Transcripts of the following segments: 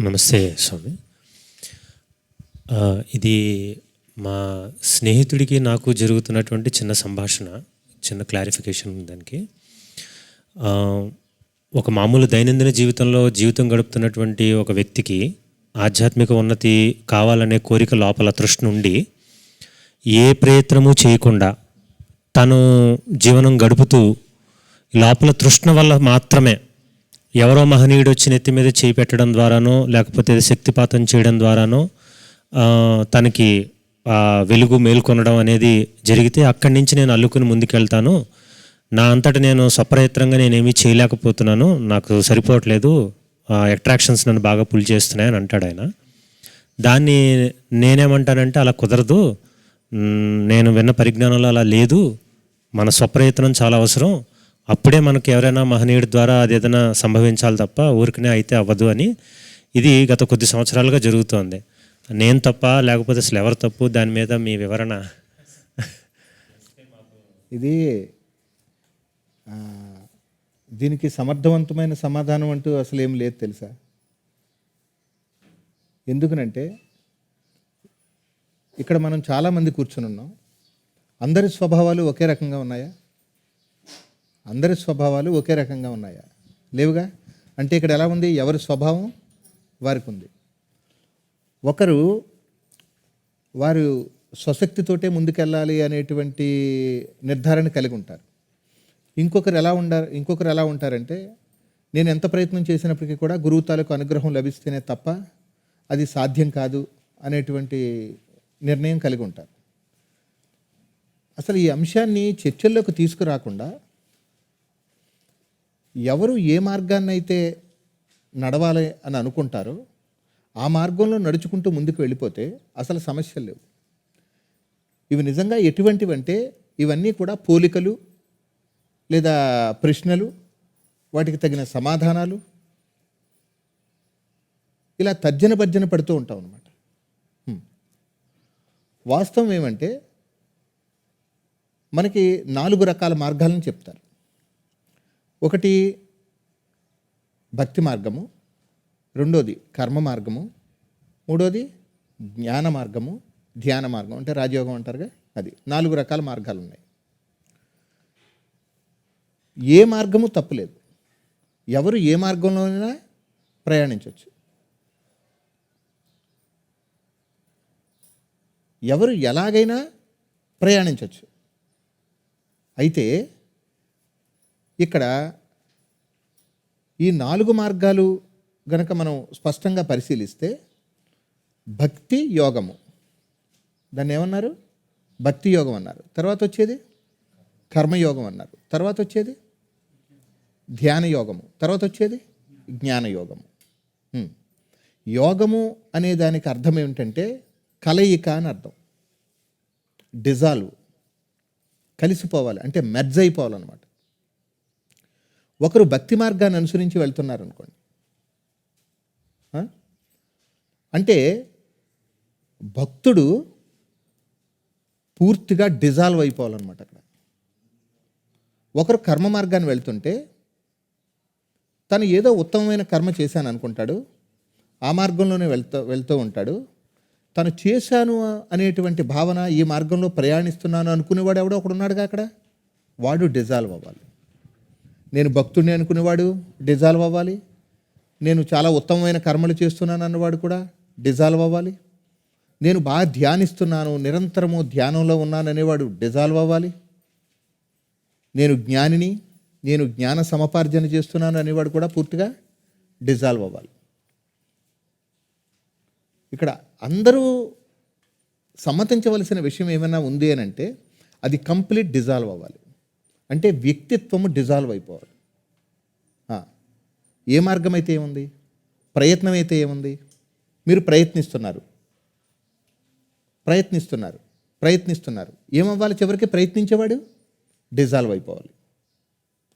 నమస్తే స్వామి. ఇది మా స్నేహితుడికి నాకు జరుగుతున్నటువంటి చిన్న సంభాషణ, చిన్న క్లారిఫికేషన్ దానికి. ఒక మామూలు దైనందిన జీవితం గడుపుతున్నటువంటి ఒక వ్యక్తికి ఆధ్యాత్మిక ఉన్నతి కావాలనే కోరిక లోపల తృష్ణ ఉండి ఏ ప్రయత్నము చేయకుండా తను జీవనం గడుపుతూ లోపల తృష్ణ వల్ల మాత్రమే ఎవరో మహనీయుడు వచ్చి నెత్తి మీద చేయి పెట్టడం ద్వారానో లేకపోతే శక్తిపాతం చేయడం ద్వారానో తనకి వెలుగు మేల్కొనడం అనేది జరిగితే అక్కడి నుంచి నేను అల్లుకుని ముందుకెళ్తాను, నా అంతటా నేను స్వప్రయత్నంగా నేనేమీ చేయలేకపోతున్నాను, నాకు సరిపోవట్లేదు, అట్రాక్షన్స్ నన్ను బాగా పుల్ చేస్తున్నాయని అంటాడు ఆయన. దాన్ని నేనేమంటానంటే అలా కుదరదు, నేను విన్న పరిజ్ఞానంలో అలా లేదు, మన స్వప్రయత్నం చాలా అవసరం, అప్పుడే మనకు ఎవరైనా మహనీయుడి ద్వారా అది ఏదైనా సంభవించాలి తప్ప ఊరికనే అయితే అవ్వదు అని. ఇది గత కొద్ది సంవత్సరాలుగా జరుగుతోంది. నేను తప్ప లేకపోతే అసలు ఎవరు తప్పు, దాని మీద మీ వివరణ. ఇది దీనికి సమర్థవంతమైన సమాధానం అంటూ అసలు ఏం లేదు తెలుసా. ఎందుకనంటే ఇక్కడ మనం చాలామంది కూర్చొని ఉన్నాం. అందరి స్వభావాలు ఒకే రకంగా ఉన్నాయా? అందరి స్వభావాలు ఒకే రకంగా ఉన్నాయా? లేవుగా. అంటే ఇక్కడ ఎలా ఉంది, ఎవరి స్వభావం వారికి ఉంది. ఒకరు వారు స్వశక్తితోటే ముందుకెళ్ళాలి అనేటువంటి నిర్ధారణ కలిగి ఉంటారు. ఇంకొకరు ఎలా ఉంటారంటే నేను ఎంత ప్రయత్నం చేసినప్పటికీ కూడా గురువు తాలూకు అనుగ్రహం లభిస్తేనే తప్ప అది సాధ్యం కాదు అనేటువంటి నిర్ణయం కలిగి ఉంటారు. అసలు ఈ అంశాన్ని చర్చల్లోకి తీసుకురాకుండా ఎవరు ఏ మార్గాన్ని అయితే నడవాలి అని అనుకుంటారో ఆ మార్గంలో నడుచుకుంటూ ముందుకు వెళ్ళిపోతే అసలు సమస్యలు లేవు. ఇవి నిజంగా ఎటువంటివంటే ఇవన్నీ కూడా పోలికలు లేదా ప్రశ్నలు, వాటికి తగిన సమాధానాలు, ఇలా తర్జన భర్జన పడుతూ ఉంటాం అన్నమాట. వాస్తవం ఏమంటే మనకి 4 రకాల మార్గాలను చెప్తారు. ఒకటి భక్తి మార్గము, రెండోది కర్మ మార్గము, మూడోది జ్ఞాన మార్గము, ధ్యాన మార్గం అంటే రాజయోగం అంటారుగా, అది 4 రకాల మార్గాలు ఉన్నాయి. ఏ మార్గము తప్పులేదు, ఎవరు ఏ మార్గంలోనైనా ప్రయాణించవచ్చు, ఎవరు ఎలాగైనా ప్రయాణించవచ్చు. అయితే ఇక్కడ ఈ 4 మార్గాలు గనక మనం స్పష్టంగా పరిశీలిస్తే భక్తి యోగము, దాన్ని ఏమన్నారు? భక్తి యోగం అన్నారు. తర్వాత వచ్చేది కర్మయోగం అన్నారు. తర్వాత వచ్చేది ధ్యాన యోగము. తర్వాత వచ్చేది జ్ఞానయోగము. యోగము అనే దానికి అర్థం ఏమిటంటే కలయిక అని అర్థం. డిజాల్వ్, కలిసిపోవాలి అంటే మెర్జ్ అయిపోవాలన్నమాట. ఒకరు భక్తి మార్గాన్ని అనుసరించి వెళ్తున్నారు అనుకోండి, అంటే భక్తుడు పూర్తిగా డిజాల్వ్ అయిపోవాలన్నమాట అక్కడ. ఒకరు కర్మ మార్గాన్ని వెళ్తుంటే తను ఏదో ఉత్తమమైన కర్మ చేశాను అనుకుంటాడు, ఆ మార్గంలోనే వెళ్తూ ఉంటాడు. తను చేశాను అనేటువంటి భావన, ఈ మార్గంలో ప్రయాణిస్తున్నాను అనుకునేవాడు ఎవడో ఒకడు ఉన్నాడుగా అక్కడ, వాడు డిజాల్వ్ అవ్వాలి. నేను భక్తుడిని అనుకునేవాడు డిజాల్వ్ అవ్వాలి. నేను చాలా ఉత్తమమైన కర్మలు చేస్తున్నాను అన్నవాడు కూడా డిజాల్వ్ అవ్వాలి. నేను బాగా ధ్యానిస్తున్నాను, నిరంతరము ధ్యానంలో ఉన్నాను అనేవాడు డిజాల్వ్ అవ్వాలి. నేను జ్ఞానిని, నేను జ్ఞాన సముపార్జన చేస్తున్నాను అనేవాడు కూడా పూర్తిగా డిజాల్వ్ అవ్వాలి. ఇక్కడ అందరూ సమ్మతించవలసిన విషయం ఏమైనా ఉంది అని అంటే అది కంప్లీట్ డిజాల్వ్ అవ్వాలి. అంటే వ్యక్తిత్వము డిజాల్వ్ అయిపోవాలి. ఏ మార్గం అయితే ఏముంది, ప్రయత్నం అయితే ఏముంది, మీరు ప్రయత్నిస్తున్నారు ఏమవ్వాలి? చివరికి ప్రయత్నించేవాడు డిజాల్వ్ అయిపోవాలి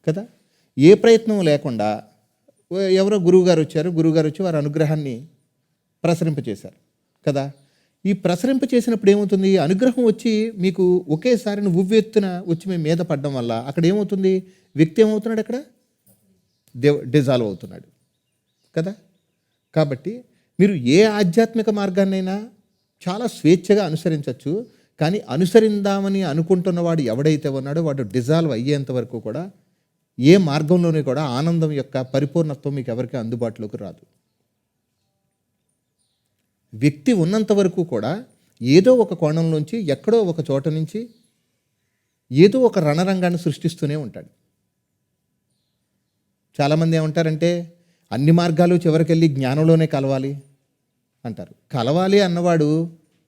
కదా. ఏ ప్రయత్నం లేకుండా ఎవరో గురువుగారు వచ్చి వారి అనుగ్రహాన్ని ప్రసరింపచేశారు కదా. ఈ ప్రసరింపచేసినప్పుడు ఏమవుతుంది? అనుగ్రహం వచ్చి మీకు ఒకేసారి ఉవ్వెత్తున వచ్చి మీ మీద పడడం వల్ల అక్కడ ఏమవుతుంది? వ్యక్తి ఏమవుతున్నాడు? అక్కడ డిజాల్వ్ అవుతున్నాడు కదా. కాబట్టి మీరు ఏ ఆధ్యాత్మిక మార్గాన్నైనా చాలా స్వేచ్ఛగా అనుసరించవచ్చు. కానీ అనుసరిందామని అనుకుంటున్నవాడు ఎవడైతే ఉన్నాడో వాడు డిజాల్వ్ అయ్యేంత వరకు కూడా ఏ మార్గంలోనే కూడా ఆనందం యొక్క పరిపూర్ణత్వం మీకు ఎవరికీ అందుబాటులోకి రాదు. వ్యక్తి ఉన్నంత వరకు కూడా ఏదో ఒక కోణంలోంచి ఎక్కడో ఒక చోట నుంచి ఏదో ఒక రణరంగాన్ని సృష్టిస్తూనే ఉంటాడు. చాలామంది ఏమంటారంటే అన్ని మార్గాలు చివరికెళ్ళి జ్ఞానంలోనే కలవాలి అంటారు. కలవాలి అన్నవాడు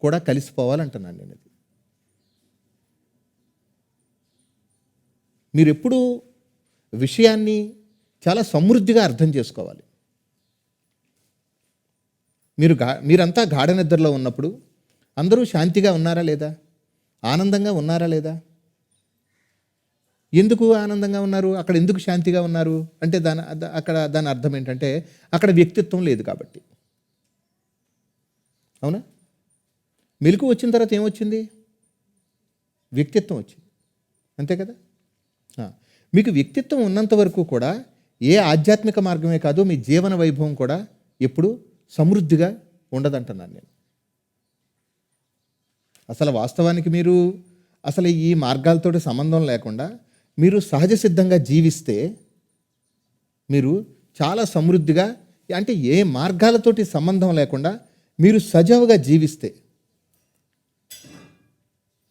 కూడా కలిసిపోవాలంటున్నాను నేను. అది మీరు ఎప్పుడూ విషయాన్ని చాలా సమృద్ధిగా అర్థం చేసుకోవాలి. మీరంతా గాఢ నిద్రలో ఉన్నప్పుడు అందరూ శాంతిగా ఉన్నారా లేదా, ఆనందంగా ఉన్నారా లేదా? ఎందుకు ఆనందంగా ఉన్నారు, అక్కడ ఎందుకు శాంతిగా ఉన్నారు అంటే దాని అర్థం ఏంటంటే అక్కడ వ్యక్తిత్వం లేదు కాబట్టి. అవునా? మెలకు వచ్చిన తర్వాత ఏమొచ్చింది? వ్యక్తిత్వం వచ్చింది, అంతే కదా. మీకు వ్యక్తిత్వం ఉన్నంత వరకు కూడా ఏ ఆధ్యాత్మిక మార్గమే కాదు, మీ జీవన వైభవం కూడా ఎప్పుడు సమృద్ధిగా ఉండదంటున్నాను నేను. అసలు వాస్తవానికి మీరు అసలు ఈ మార్గాలతోటి సంబంధం లేకుండా మీరు సహజ సిద్ధంగా జీవిస్తే మీరు చాలా సమృద్ధిగా, అంటే ఏ మార్గాలతోటి సంబంధం లేకుండా మీరు సజావుగా జీవిస్తే,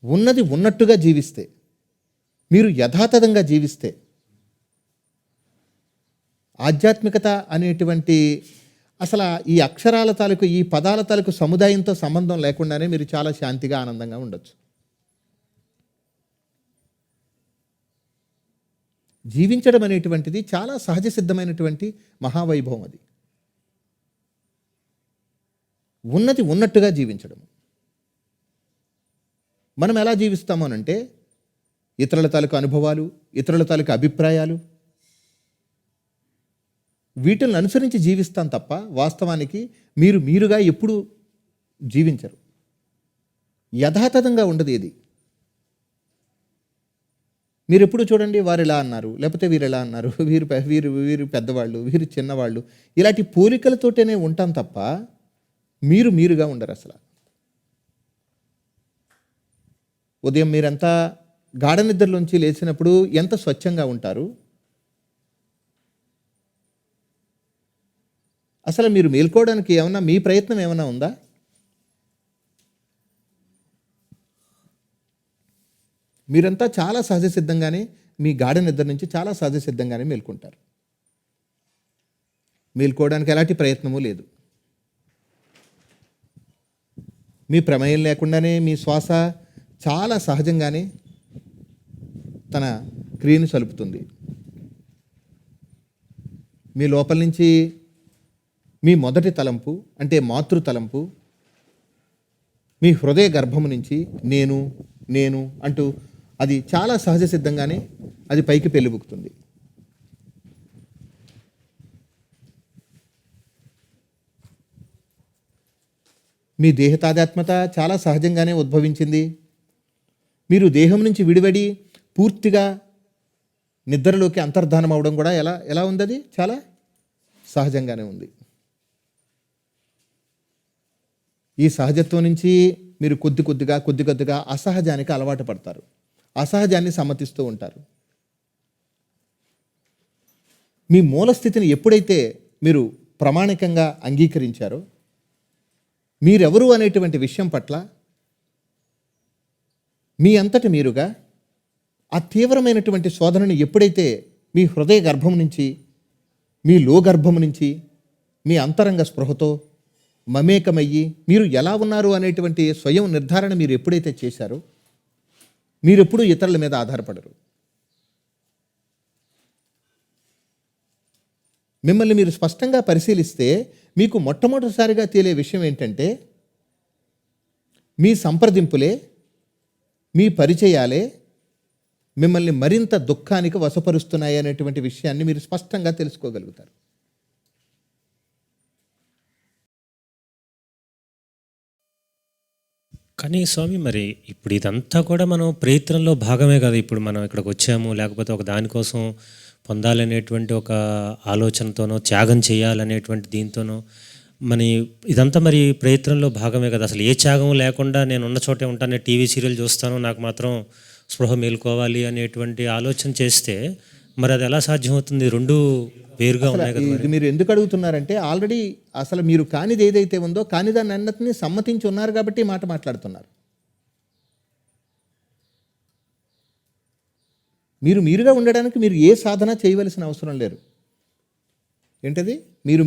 ఉన్నది ఉన్నట్టుగా జీవిస్తే, మీరు యథాతథంగా జీవిస్తే, ఆధ్యాత్మికత అనేటువంటి అసలు ఈ అక్షరాల తాలూకు ఈ పదాల తాలూకు సముదాయంతో సంబంధం లేకుండానే మీరు చాలా శాంతిగా ఆనందంగా ఉండొచ్చు. జీవించడం అనేటువంటిది చాలా సహజ సిద్ధమైనటువంటి మహావైభవం. అది ఉన్నది ఉన్నట్టుగా జీవించడం. మనం ఎలా జీవిస్తాము అనంటే ఇతరుల తాలూకు అనుభవాలు, ఇతరుల తాలూకు అభిప్రాయాలు, వీటిని అనుసరించి జీవిస్తాం తప్ప వాస్తవానికి మీరుగా ఎప్పుడు జీవించరు. యథాతథంగా ఉండదు ఏది. మీరు ఎప్పుడు చూడండి, వారు ఎలా అన్నారు, లేకపోతే వీరు ఎలా అన్నారు, వీరు పెద్దవాళ్ళు, వీరు చిన్నవాళ్ళు, ఇలాంటి పోలికలతోటనే ఉంటాం తప్ప మీరుగా ఉండరు అసలు. ఉదయం మీరంతా గాఢ నిద్రలోంచి లేచినప్పుడు ఎంత స్వచ్ఛంగా ఉంటారు. అసలు మీరు మేల్కోవడానికి ఏమన్నా మీ ప్రయత్నం ఏమైనా ఉందా? మీరంతా చాలా సహజ సిద్ధంగానే మీ గాఢ నిద్ర నుంచి చాలా సహజ సిద్ధంగానే మేల్కొంటారు. మేల్కోవడానికి ఎలాంటి ప్రయత్నమూ లేదు. మీ ప్రమేయం లేకుండానే మీ శ్వాస చాలా సహజంగానే తన క్రియను సలుపుతుంది. మీ లోపల నుంచి మీ మొదటి తలంపు అంటే మాతృ తలంపు మీ హృదయ గర్భము నుంచి నేను అంటూ అది చాలా సహజ సిద్ధంగానే అది పైకి పెళ్ళిబుకుతుంది. మీ దేహ తాదాత్మ్యత చాలా సహజంగానే ఉద్భవించింది. మీరు దేహం నుంచి విడివడి పూర్తిగా నిద్రలోకి అంతర్ధానం అవడం కూడా ఎలా ఉంది, అది చాలా సహజంగానే ఉంది. ఈ సహజత్వం నుంచి మీరు కొద్ది కొద్దిగా అసహజానికి అలవాటు పడతారు. అసహజాన్ని సమ్మతిస్తూ ఉంటారు. మీ మూల స్థితిని ఎప్పుడైతే మీరు ప్రామాణికంగా అంగీకరించారో, మీరెవరు అనేటువంటి విషయం పట్ల మీ అంతటి మీరుగా ఆ తీవ్రమైనటువంటి శోధనని ఎప్పుడైతే మీ హృదయ గర్భం నుంచి, మీ లోగర్భం నుంచి, మీ అంతరంగ స్పృహతో మమేకమయ్యి మీరు ఎలా ఉన్నారు అనేటువంటి స్వయం నిర్ధారణ మీరు ఎప్పుడైతే చేశారో, మీరెప్పుడూ ఇతరుల మీద ఆధారపడరు. మిమ్మల్ని మీరు స్పష్టంగా పరిశీలిస్తే మీకు మొట్టమొదటిసారిగా తేలే విషయం ఏంటంటే, మీ సంప్రదింపులే, మీ పరిచయాలే మిమ్మల్ని మరింత దుఃఖానికి వశపరుస్తున్నాయి అనేటువంటి విషయాన్ని మీరు స్పష్టంగా తెలుసుకోగలుగుతారు. కానీ స్వామి, మరి ఇప్పుడు ఇదంతా కూడా మనం ప్రయత్నంలో భాగమే కదా. ఇప్పుడు మనం ఇక్కడికి వచ్చాము, లేకపోతే ఒక దానికోసం పొందాలనేటువంటి ఒక ఆలోచనతోనో, త్యాగం చేయాలనేటువంటి దీంతోనో మరి ఇదంతా మరి ప్రయత్నంలో భాగమే కదా. అసలు ఏ త్యాగం లేకుండా నేను ఉన్న చోటే ఉంటాను, టీవీ సీరియల్ చూస్తాను, నాకు మాత్రం స్పృహ మేలుకోవాలి అనేటువంటి ఆలోచన చేస్తే మరి అది ఎలా సాధ్యమవుతుంది? రెండు వేరుగా ఉన్నాయి కదా. ఇది మీరు ఎందుకు అడుగుతున్నారంటే ఆల్రెడీ అసలు మీరు కానిది ఏదైతే ఉందో కాని దాన్ని అన్నిటిని సమ్మతించి ఉన్నారు కాబట్టి ఈ మాట మాట్లాడుతున్నారు. మీరుగా ఉండడానికి మీరు ఏ సాధన చేయవలసిన అవసరం లేదు. ఏంటది?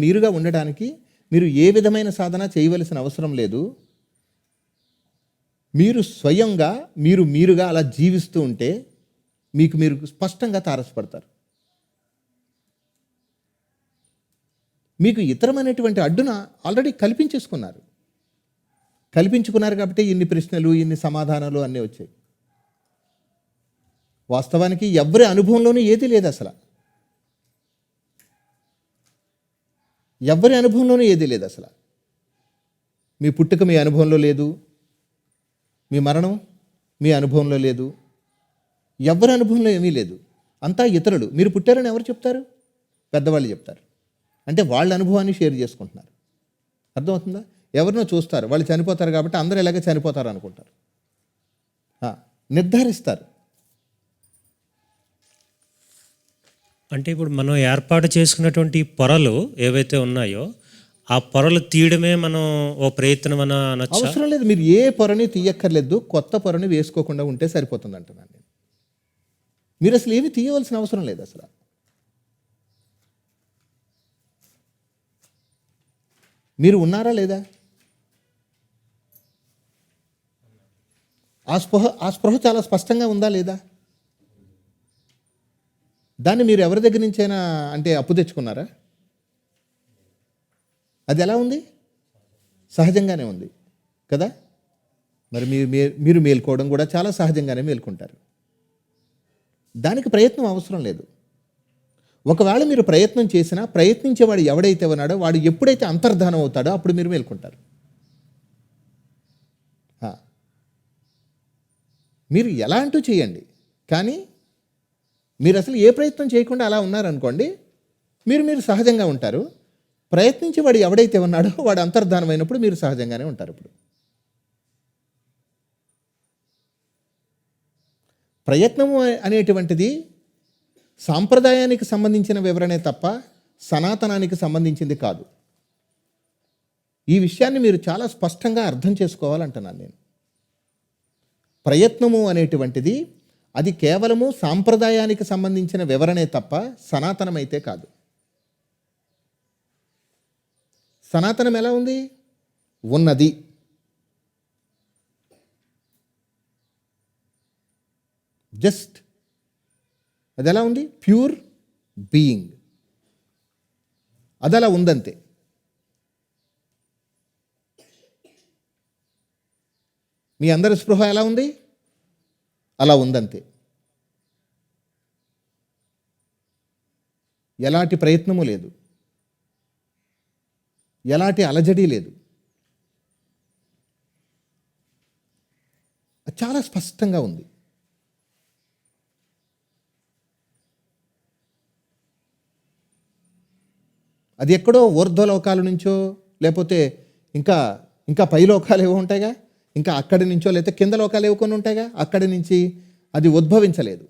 మీరుగా ఉండడానికి మీరు ఏ విధమైన సాధన చేయవలసిన అవసరం లేదు. మీరు స్వయంగా మీరుగా అలా జీవిస్తూ ఉంటే మీరు స్పష్టంగా తారసపడతారు. మీకు ఇతరమైనటువంటి అడ్డున ఆల్రెడీ కల్పించుకున్నారు కాబట్టి ఇన్ని ప్రశ్నలు, ఇన్ని సమాధానాలు అన్నీ వచ్చాయి. వాస్తవానికి ఎవరి అనుభవంలోనూ ఏది లేదు. అసలు ఎవరి అనుభవంలోనూ ఏది లేదు. అసలు మీ పుట్టుక మీ అనుభవంలో లేదు, మీ మరణం మీ అనుభవంలో లేదు, ఎవరి అనుభవంలో ఏమీ లేదు. అంతా ఇతరులు. మీరు పుట్టారని ఎవరు చెప్తారు? పెద్దవాళ్ళు చెప్తారు. అంటే వాళ్ళ అనుభవాన్ని షేర్ చేసుకుంటున్నారు. అర్థమవుతుందా? ఎవరినో చూస్తారు, వాళ్ళు చనిపోతారు కాబట్టి అందరూ ఇలాగే చనిపోతారు అనుకుంటారు, నిర్ధారిస్తారు. అంటే ఇప్పుడు మనం ఏర్పాటు చేసుకున్నటువంటి పొరలు ఏవైతే ఉన్నాయో ఆ పొరలు తీయడమే మనం ఓ ప్రయత్నం అని అనొచ్చా? అవసరం లేదు. మీరు ఏ పొరని తీయక్కర్లేదు, కొత్త పొరని వేసుకోకుండా ఉంటే సరిపోతుంది అంటున్నాను నేను. మీరు అసలు ఏమి తీయవలసిన అవసరం లేదు. అసలు మీరు ఉన్నారా లేదా? ఆ స్పృహ చాలా స్పష్టంగా ఉందా లేదా? దాన్ని మీరు ఎవరి దగ్గర నుంచైనా అంటే అప్పు తెచ్చుకున్నారా? అది ఎలా ఉంది? సహజంగానే ఉంది కదా. మరి మీరు మేల్కోవడం కూడా చాలా సహజంగానే మేల్కొంటారు. దానికి ప్రయత్నం అవసరం లేదు. ఒకవేళ మీరు ప్రయత్నం చేసినా ప్రయత్నించేవాడు ఎవడైతే ఉన్నాడో వాడు ఎప్పుడైతే అంతర్ధానం అవుతాడో అప్పుడు మీరు మేల్కొంటారు. మీరు ఎలా అంటూ చేయండి, కానీ మీరు అసలు ఏ ప్రయత్నం చేయకుండా అలా ఉన్నారనుకోండి, మీరు సహజంగా ఉంటారు. ప్రయత్నించేవాడు ఎవడైతే ఉన్నాడో వాడు అంతర్ధానం అయినప్పుడు మీరు సహజంగానే ఉంటారు. ఇప్పుడు ప్రయత్నము అనేటువంటిది సాంప్రదాయానికి సంబంధించిన వివరణే తప్ప సనాతనానికి సంబంధించింది కాదు. ఈ విషయాన్ని మీరు చాలా స్పష్టంగా అర్థం చేసుకోవాలంటున్నాను నేను. ప్రయత్నము అనేటువంటిది అది కేవలము సాంప్రదాయానికి సంబంధించిన వివరణే తప్ప సనాతనమైతే కాదు. సనాతనం ఎలా ఉంది? ఉన్నది. జస్ట్ అది ఎలా ఉంది? Pure being. అది అలా ఉందంతే. మీ అందరి స్పృహ ఎలా ఉంది? అలా ఉందంతే. ఎలాంటి ప్రయత్నము లేదు, ఎలాంటి అలజడి లేదు. చాలా స్పష్టంగా ఉంది. అది ఎక్కడో ఊర్ధ్వలోకాల నుంచో లేకపోతే ఇంకా పై లోకాలు ఏవో ఉంటాయిగా, ఇంకా అక్కడి నుంచో లేకపోతే కింద లోకాలు ఏవో కొన్ని ఉంటాయిగా, అక్కడి నుంచి అది ఉద్భవించలేదు.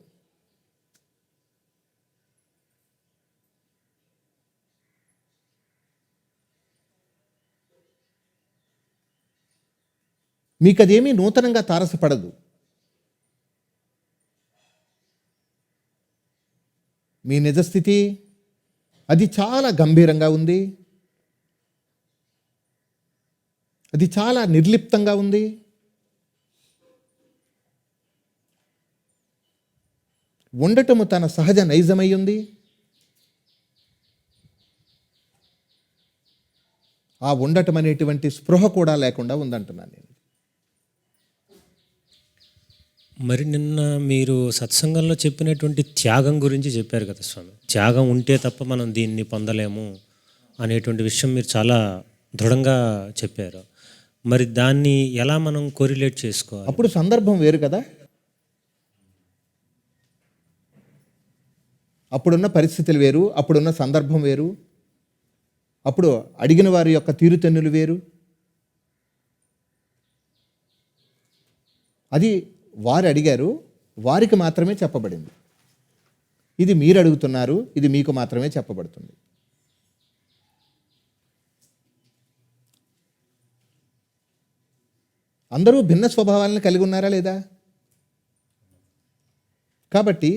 మీకు అదేమీ నూతనంగా తారసపడదు. మీ నిజస్థితి అది చాలా గంభీరంగా ఉంది, అది చాలా నిర్లిప్తంగా ఉంది. ఉండటము తన సహజ నైజమై ఉంది. ఆ ఉండటం అనేటువంటి స్పృహ కూడా లేకుండా ఉందంటున్నాను నేను. మరి నిన్న మీరు సత్సంగంలో చెప్పినటువంటి త్యాగం గురించి చెప్పారు కదా స్వామి. త్యాగం ఉంటే తప్ప మనం దీన్ని పొందలేము అనేటువంటి విషయం మీరు చాలా దృఢంగా చెప్పారు. మరి దాన్ని ఎలా మనం కోరిలేట్ చేసుకోవాలి? అప్పుడు సందర్భం వేరు కదా, అప్పుడున్న పరిస్థితులు వేరు, అప్పుడున్న సందర్భం వేరు, అప్పుడు అడిగిన వారి యొక్క తీరుతెన్నులు వేరు. అది వారు అడిగారు, వారికి మాత్రమే చెప్పబడింది. ఇది మీరు అడుగుతున్నారు, ఇది మీకు మాత్రమే చెప్పబడుతుంది. అందరూ భిన్న స్వభావాలను కలిగి ఉన్నారా లేదా? కాబట్టి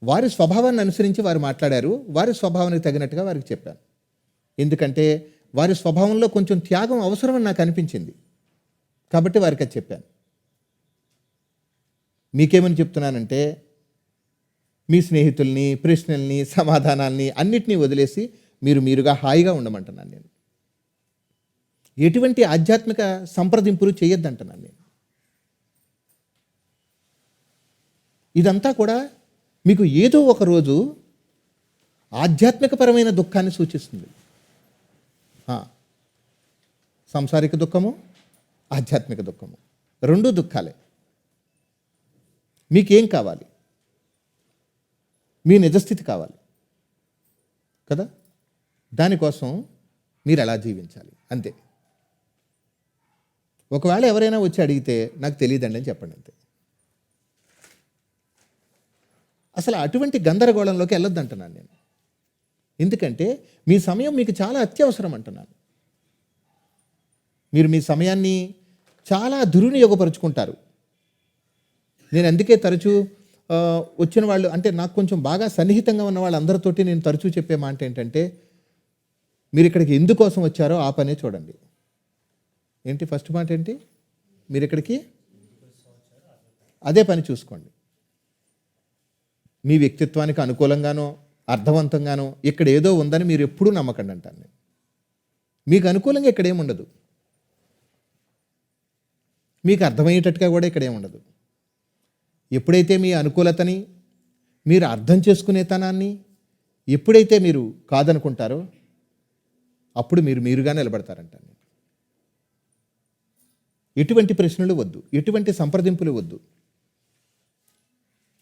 వారి స్వభావాన్ని అనుసరించి వారు మాట్లాడారు, వారి స్వభావానికి తగినట్టుగా వారికి చెప్పాను. ఎందుకంటే వారి స్వభావంలో కొంచెం త్యాగం అవసరమని నాకు అనిపించింది, కాబట్టి వారికి అది చెప్పాను. మీకేమని చెప్తున్నానంటే, మీ స్నేహితుల్ని, ప్రశ్నల్ని, సమాధానాల్ని అన్నిటినీ వదిలేసి మీరుగా హాయిగా ఉండమంటున్నాను నేను. ఎటువంటి ఆధ్యాత్మిక సంప్రదింపులు చేయొద్దంటున్నాను నేను. ఇదంతా కూడా మీకు ఏదో ఒక రోజు ఆధ్యాత్మికపరమైన దుఃఖాన్ని సూచిస్తుంది. సంసారిక దుఃఖము, ఆధ్యాత్మిక దుఃఖము, రెండు దుఃఖాలే. మీకేం కావాలి? మీ నిజస్థితి కావాలి కదా. దానికోసం మీరు ఎలా జీవించాలి అంతే. ఒకవేళ ఎవరైనా వచ్చి అడిగితే నాకు తెలియదండి అని చెప్పండి అంతే. అసలు అటువంటి గందరగోళంలోకి వెళ్ళొద్దంటున్నాను నేను. ఎందుకంటే మీ సమయం మీకు చాలా అత్యవసరం అంటున్నాను. మీరు మీ సమయాన్ని చాలా దుర్వినియోగపరుచుకుంటారు. నేను అందుకే తరచూ వచ్చిన వాళ్ళు, అంటే నాకు కొంచెం బాగా సన్నిహితంగా ఉన్న వాళ్ళందరితోటి నేను తరచూ చెప్పే మాట ఏంటంటే, మీరు ఇక్కడికి ఎందుకోసం వచ్చారో ఆ పనే చూడండి. ఏంటి ఫస్ట్ మాట ఏంటి? మీరు ఇక్కడికి అదే పని చూసుకోండి. మీ వ్యక్తిత్వానికి అనుకూలంగానో అర్థవంతంగానో ఇక్కడ ఏదో ఉందని మీరు ఎప్పుడూ నమ్మకండి అంటాను నేను. మీకు అనుకూలంగా ఇక్కడేముండదు, మీకు అర్థమయ్యేటట్టుగా కూడా ఇక్కడేముండదు. ఎప్పుడైతే మీ అనుకూలతని, మీరు అర్థం చేసుకునే తనాన్ని ఎప్పుడైతే మీరు కాదనుకుంటారో అప్పుడు మీరుగా నిలబడతారంటాను. ఎటువంటి ప్రశ్నలు వద్దు, ఎటువంటి సంప్రదింపులు వద్దు.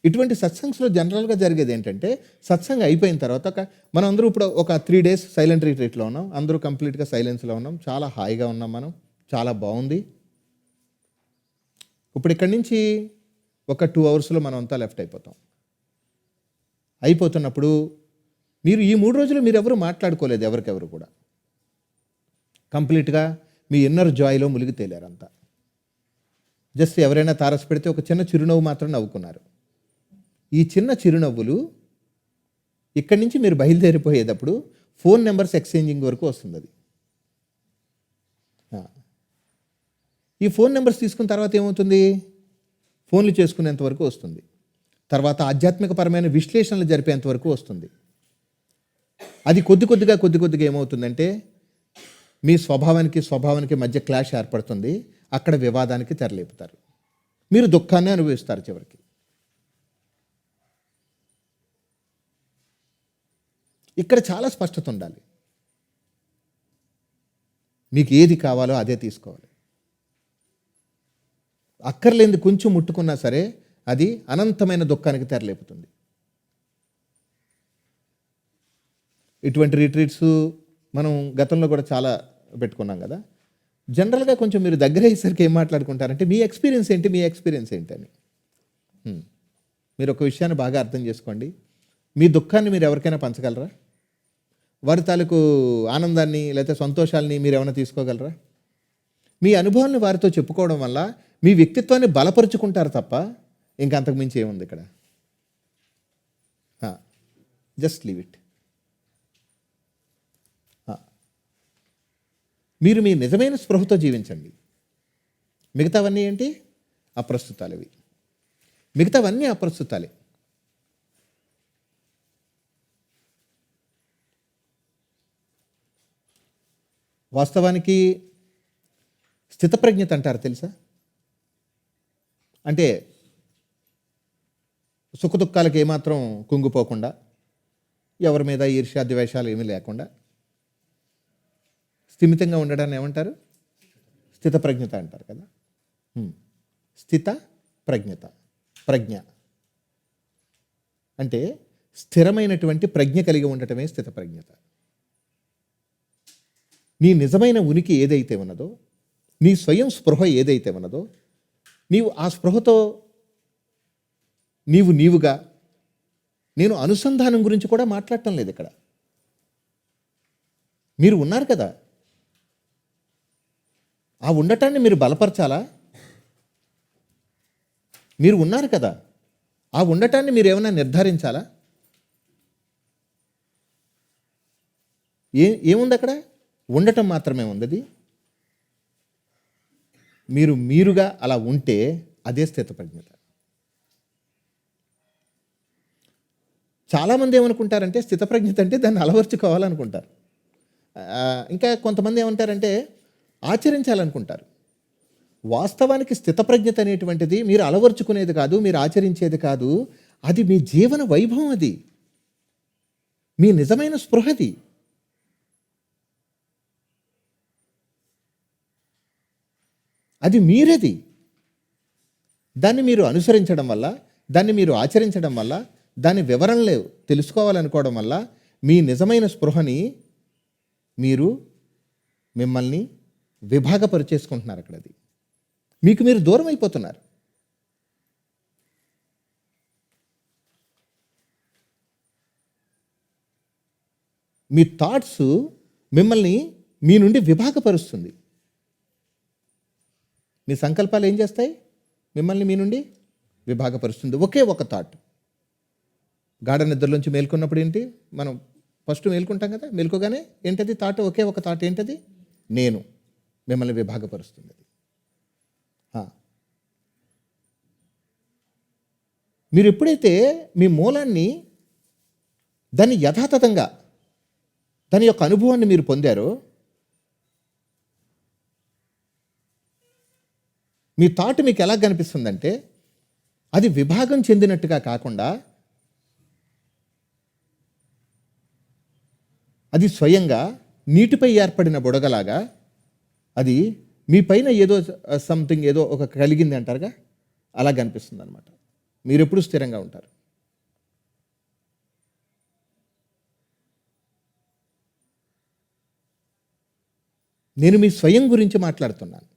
ఇటువంటి సత్సంగ్స్లో జనరల్గా జరిగేది ఏంటంటే, సత్సంగ్ అయిపోయిన తర్వాత మనం అందరూ ఇప్పుడు ఒక 3 days సైలెంట్ రిట్రీట్లో ఉన్నాం, అందరూ కంప్లీట్గా సైలెన్స్లో ఉన్నాం, చాలా హాయిగా ఉన్నాం, మనం చాలా బాగుంది. ఇప్పుడు ఇక్కడి నుంచి ఒక 2 hours మనం అంతా లెఫ్ట్ అయిపోతాం. అయిపోతున్నప్పుడు మీరు ఈ 3 రోజులు మీరు ఎవరు మాట్లాడుకోలేదు, ఎవరికెవరు కూడా కంప్లీట్గా మీ ఇన్నర్ జాయ్లో మునిగి తేలారంతా. జస్ట్ ఎవరైనా తారస పెడితే ఒక చిన్న చిరునవ్వు మాత్రం నవ్వుకున్నారు. ఈ చిన్న చిరునవ్వులు ఇక్కడి నుంచి మీరు బయలుదేరిపోయేటప్పుడు ఫోన్ నెంబర్స్ ఎక్స్చేంజింగ్ వరకు వస్తుంది. అది ఈ ఫోన్ నెంబర్స్ తీసుకున్న తర్వాత ఏమవుతుంది? ఫోన్లు చేసుకునేంత వరకు వస్తుంది. తర్వాత ఆధ్యాత్మికపరమైన విశ్లేషణలు జరిపేంత వరకు వస్తుంది. అది కొద్ది కొద్దిగా ఏమవుతుందంటే, మీ స్వభావానికి మధ్య క్లాష్ ఏర్పడుతుంది. అక్కడ వివాదానికి తెరలేపుతారు. మీరు దుఃఖాన్ని అనుభవిస్తారు చివరికి. ఇక్కడ చాలా స్పష్టత ఉండాలి. మీకు ఏది కావాలో అదే తీసుకోవాలి. అక్కర్లేనిది కొంచెం ముట్టుకున్నా సరే అది అనంతమైన దుఃఖానికి తెరలేపుతుంది. ఇటువంటి రిట్రీట్స్ మనం గతంలో కూడా చాలా పెట్టుకున్నాం కదా. జనరల్గా కొంచెం మీరు దగ్గర అయ్యేసరికి ఏం మాట్లాడుకుంటారంటే, మీ ఎక్స్పీరియన్స్ ఏంటి అని. మీరు ఒక విషయాన్ని బాగా అర్థం చేసుకోండి. మీ దుఃఖాన్ని మీరు ఎవరికైనా పంచగలరా? వారి తాలూకు ఆనందాన్ని లేకపోతే సంతోషాలని మీరు ఏమైనా తీసుకోగలరా? మీ అనుభవాన్ని వారితో చెప్పుకోవడం వల్ల మీ వ్యక్తిత్వాన్ని బలపరుచుకుంటారు తప్ప ఇంకా అంతకు మించి ఏముంది ఇక్కడ? Just leave it. మీరు మీ నిజమైన స్పృహతో జీవించండి. మిగతావన్నీ ఏంటి? అప్రస్తుతాలు. ఇవి మిగతావన్నీ అప్రస్తుతాలే. వాస్తవానికి స్థితప్రజ్ఞత అంటారు తెలుసా? అంటే సుఖదుఖాలకు ఏమాత్రం కుంగిపోకుండా, ఎవరి మీద ఈర్ష్య ద్వేషాలు ఏమీ లేకుండా స్థిమితంగా ఉండడాన్ని ఏమంటారు? స్థితప్రజ్ఞత అంటారు కదా. స్థిత ప్రజ్ఞ అంటే స్థిరమైనటువంటి ప్రజ్ఞ కలిగి ఉండటమే స్థితప్రజ్ఞత. నీ నిజమైన ఉనికి ఏదైతే ఉన్నదో, నీ స్వయం స్పృహ ఏదైతే ఉన్నదో, నీవు ఆ స్పృహతో నీవుగా, నేను అనుసంధానం గురించి కూడా మాట్లాడటం లేదు ఇక్కడ. మీరు ఉన్నారు కదా, ఆ ఉండటాన్ని మీరు బలపరచాలా? మీరు ఉన్నారు కదా, ఆ ఉండటాన్ని మీరు ఏమైనా నిర్ధారించాలా? ఏముంది అక్కడ? ఉండటం మాత్రమే ఉంది. మీరుగా అలా ఉంటే అదే స్థితప్రజ్ఞత. చాలామంది ఏమనుకుంటారంటే స్థితప్రజ్ఞత అంటే దాన్ని అలవర్చుకోవాలనుకుంటారు. ఇంకా కొంతమంది ఏమంటారంటే ఆచరించాలనుకుంటారు. వాస్తవానికి స్థితప్రజ్ఞత అనేటువంటిది మీరు అలవర్చుకునేది కాదు, మీరు ఆచరించేది కాదు. అది మీ జీవన వైభవం, అది మీ నిజమైన స్పృహది. అది మీరది. దాన్ని మీరు అనుసరించడం వల్ల, దాన్ని మీరు ఆచరించడం వల్ల, దాని వివరణలు తెలుసుకోవాలనుకోవడం వల్ల మీ నిజమైన స్పృహని మిమ్మల్ని విభాగపరిచేసుకుంటున్నారు. అక్కడ అది మీకు మీరు దూరం అయిపోతున్నారు. మీ థాట్స్ మిమ్మల్ని మీ నుండి విభాగపరుస్తుంది. మీ సంకల్పాలు ఏం చేస్తాయి? మిమ్మల్ని మీ నుండి విభాగపరుస్తుంది. ఒకే ఒక థాట్. గాఢ నిద్రలోంచి మేల్కొన్నప్పుడు ఏంటి? మనం ఫస్ట్ మేల్కొంటాం కదా, మేల్కోగానే ఏంటది థాట్? ఒకే ఒక థాట్. ఏంటది? నేను. మిమ్మల్ని విభాగపరుస్తుంది అది. మీరు ఎప్పుడైతే మీ మూలాన్ని, దాన్ని యథాతథంగా, దాని యొక్క అనుభవాన్ని మీరు పొందారో, మీ థాట్ మీకు ఎలా కనిపిస్తుందంటే అది విభాగం చెందినట్టుగా కాకుండా అది స్వయంగా నీటిపై ఏర్పడిన బుడగలాగా, అది మీ పైన ఏదో సంథింగ్ ఏదో ఒక కలిగింది అంటారుగా, అలా కనిపిస్తుంది అనమాట. మీరు ఎప్పుడు స్థిరంగా ఉంటారు. నేను మీ స్వయం గురించి మాట్లాడుతున్నాను.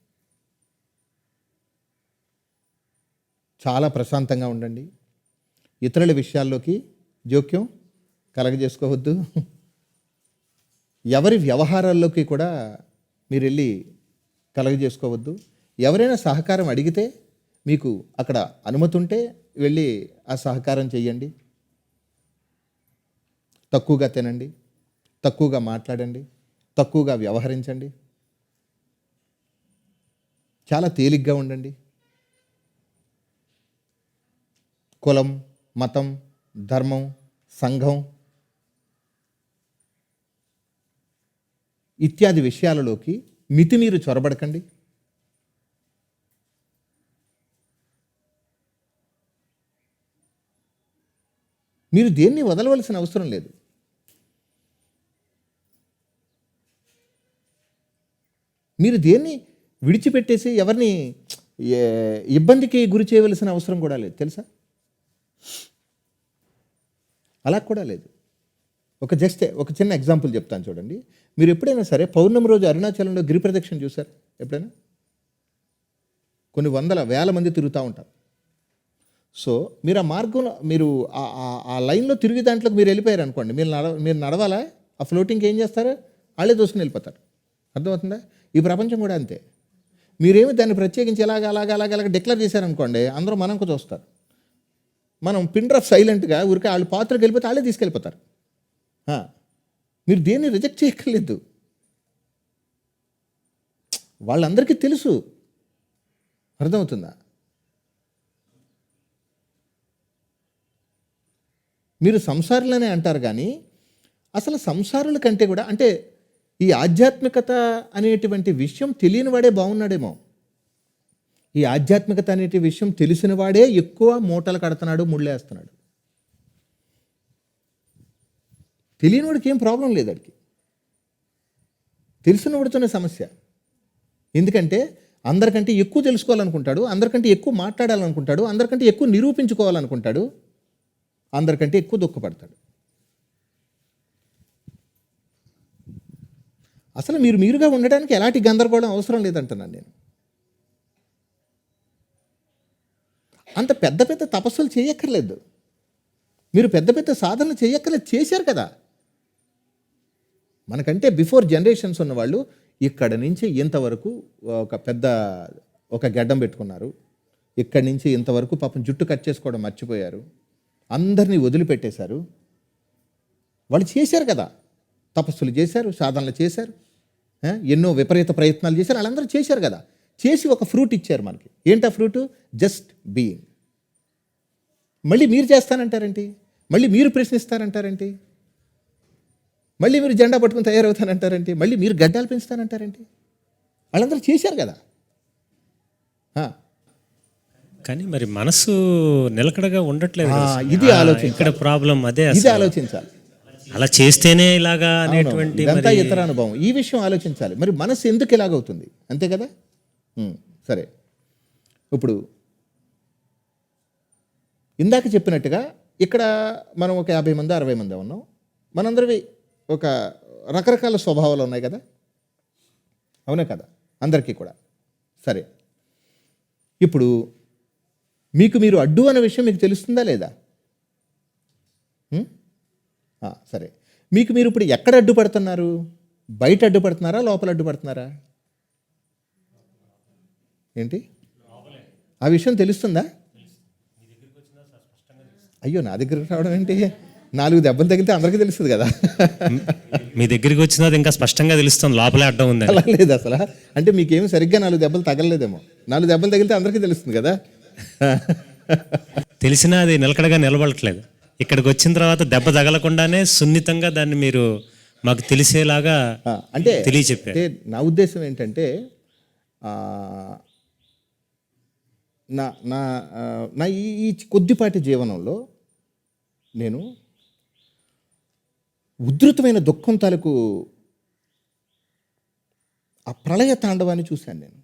చాలా ప్రశాంతంగా ఉండండి. ఇతరుల విషయాల్లోకి జోక్యం కలగజేసుకోవద్దు. ఎవరి వ్యవహారాల్లోకి కూడా మీరు వెళ్ళి కలగజేసుకోవద్దు. ఎవరైనా సహకారం అడిగితే మీకు అక్కడ అనుమతి ఉంటే వెళ్ళి ఆ సహకారం చెయ్యండి. తక్కువగా తినండి, తక్కువగా మాట్లాడండి, తక్కువగా వ్యవహరించండి. చాలా తేలిగ్గా ఉండండి. కులం, మతం, ధర్మం, సంఘం ఇత్యాది విషయాలలోకి మితిమీరి చొరబడకండి. మీరు దేన్ని వదలవలసిన అవసరం లేదు. మీరు దేన్ని విడిచిపెట్టేసి ఎవరిని ఇబ్బందికి గురి చేయవలసిన అవసరం కూడా లేదు, తెలుసా? అలా కూడా లేదు. ఒక చిన్న ఎగ్జాంపుల్ చెప్తాను చూడండి. మీరు ఎప్పుడైనా సరే పౌర్ణమి రోజు అరుణాచలంలో గిరి ప్రదక్షిణ చూసారు ఎప్పుడైనా? కొన్ని వందల వేల మంది తిరుగుతూ ఉంటారు. సో మీరు ఆ మార్గంలో, మీరు ఆ లైన్లో తిరిగి దాంట్లోకి మీరు వెళ్ళిపోయారు అనుకోండి, మీరు నడవాలా? ఆ ఫ్లోటింగ్కి ఏం చేస్తారు? వాళ్ళే దోసుకుని వెళ్ళిపోతారు. అర్థమవుతుందా? ఈ ప్రపంచం కూడా అంతే. మీరేమి దాన్ని ప్రత్యేకించి అలాగ డిక్లేర్ చేశారనుకోండి, అందరూ మనకు చూస్తారు. మనం పిన్ డ్రాప్ సైలెంట్గా ఊరికే వాళ్ళు పాత్రకి వెళ్ళిపోతే వాళ్ళే తీసుకెళ్ళిపోతారు. మీరు దేన్ని రిజెక్ట్ చేయక్కర్లేదు. వాళ్ళందరికీ తెలుసు. అర్థమవుతుందా? మీరు సంసారులనే అంటారు కానీ అసలు సంసారుల కంటే కూడా, అంటే ఈ ఆధ్యాత్మికత అనేటువంటి విషయం తెలియని వాడే బాగున్నాడేమో. ఈ ఆధ్యాత్మికత అనే విషయం తెలిసిన వాడే ఎక్కువ మూటలు కడుతున్నాడు, ముళ్ళేస్తున్నాడు. తెలియని వాడికి ఏం ప్రాబ్లం లేదు. వాడికి తెలిసిన వాడితోనే సమస్య. ఎందుకంటే అందరికంటే ఎక్కువ తెలుసుకోవాలనుకుంటాడు, అందరికంటే ఎక్కువ మాట్లాడాలనుకుంటాడు, అందరికంటే ఎక్కువ నిరూపించుకోవాలనుకుంటాడు, అందరికంటే ఎక్కువ దుఃఖపడతాడు. అసలు మీరు మీరుగా ఉండడానికి ఎలాంటి గందరగోళం అవసరం లేదంటున్నాను నేను. అంత పెద్ద పెద్ద తపస్సులు చేయక్కర్లేదు, మీరు పెద్ద పెద్ద సాధనలు చేయక్కర్లేదు, చేశారు కదా. మనకంటే బిఫోర్ జనరేషన్స్ ఉన్నవాళ్ళు ఇక్కడ నుంచి ఇంతవరకు ఒక గడ్డం పెట్టుకున్నారు, ఇక్కడి నుంచి ఇంతవరకు పాపం జుట్టు కట్ చేసుకోవడం మర్చిపోయారు, అందరినీ వదిలిపెట్టేశారు. వాళ్ళు చేశారు కదా, తపస్సులు చేశారు, సాధనలు చేశారు, ఎన్నో విపరీత ప్రయత్నాలు చేశారు, వాళ్ళందరూ చేశారు కదా. చేసి ఒక ఫ్రూట్ ఇచ్చారు మనకి. ఏంటా ఫ్రూటు? Just being. మళ్ళీ మీరు చేస్తానంటారేంటి? మళ్ళీ మీరు ప్రశ్నిస్తానంటారేంటి? మళ్ళీ మీరు జెండా పట్టుకుని తయారవుతానంటారేంటి? మళ్ళీ మీరు గడ్డాలు పెంచుతానంటారేంటి? వాళ్ళందరూ చేశారు కదా. కానీ మరి మనసు నిలకడగా ఉండట్లేదు. ఇది ఆలోచించాలి. ఇక్కడ ప్రాబ్లం అదే, ఇది ఆలోచించాలి. అలా చేస్తేనే ఇలాగా అనేటువంటి ఇదంతా ఇతర అనుభవం. ఈ విషయం ఆలోచించాలి. మరి మనసు ఎందుకు ఇలాగవుతుంది? అంతే కదా. సరే, ఇప్పుడు ఇందాక చెప్పినట్టుగా ఇక్కడ మనం ఒక 50 మంది 60 మంది ఉన్నాం. మనందరివి ఒక రకరకాల స్వభావాలు ఉన్నాయి కదా, అవునే కదా, అందరికీ కూడా. సరే, ఇప్పుడు మీకు మీరు అడ్డు అనే విషయం మీకు తెలుస్తుందా లేదా? సరే, మీకు మీరు ఇప్పుడు ఎక్కడ అడ్డుపడుతున్నారు? బయట అడ్డుపడుతున్నారా, లోపల అడ్డుపడుతున్నారా? ఏంటి ఆ విషయం తెలుస్తుందా? అయ్యో, నా దగ్గరికి రావడం ఏంటి? 4 దెబ్బలు తగిలితే అందరికీ తెలుస్తుంది కదా. మీ దగ్గరికి వచ్చినది ఇంకా స్పష్టంగా తెలుస్తుంది లోపలే అడ్డం ఉంది. అలా లేదు అసలు. అంటే మీకేమి సరిగ్గా 4 దెబ్బలు తగలలేదేమో. 4 దెబ్బలు తగిలితే అందరికీ తెలుస్తుంది కదా. తెలిసినా అది నిలకడగా నిలబడట్లేదు. ఇక్కడికి వచ్చిన తర్వాత దెబ్బ తగలకుండానే సున్నితంగా దాన్ని మీరు మాకు తెలిసేలాగా అంటే తెలియచెప్పారు. అంటే నా ఉద్దేశం ఏంటంటే, నా నా నా ఈ కొద్దిపాటి జీవనంలో నేను ఉధృతమైన దుఃఖం తాలూకు ఆ ప్రళయ తాండవాన్ని చూశాను. నేను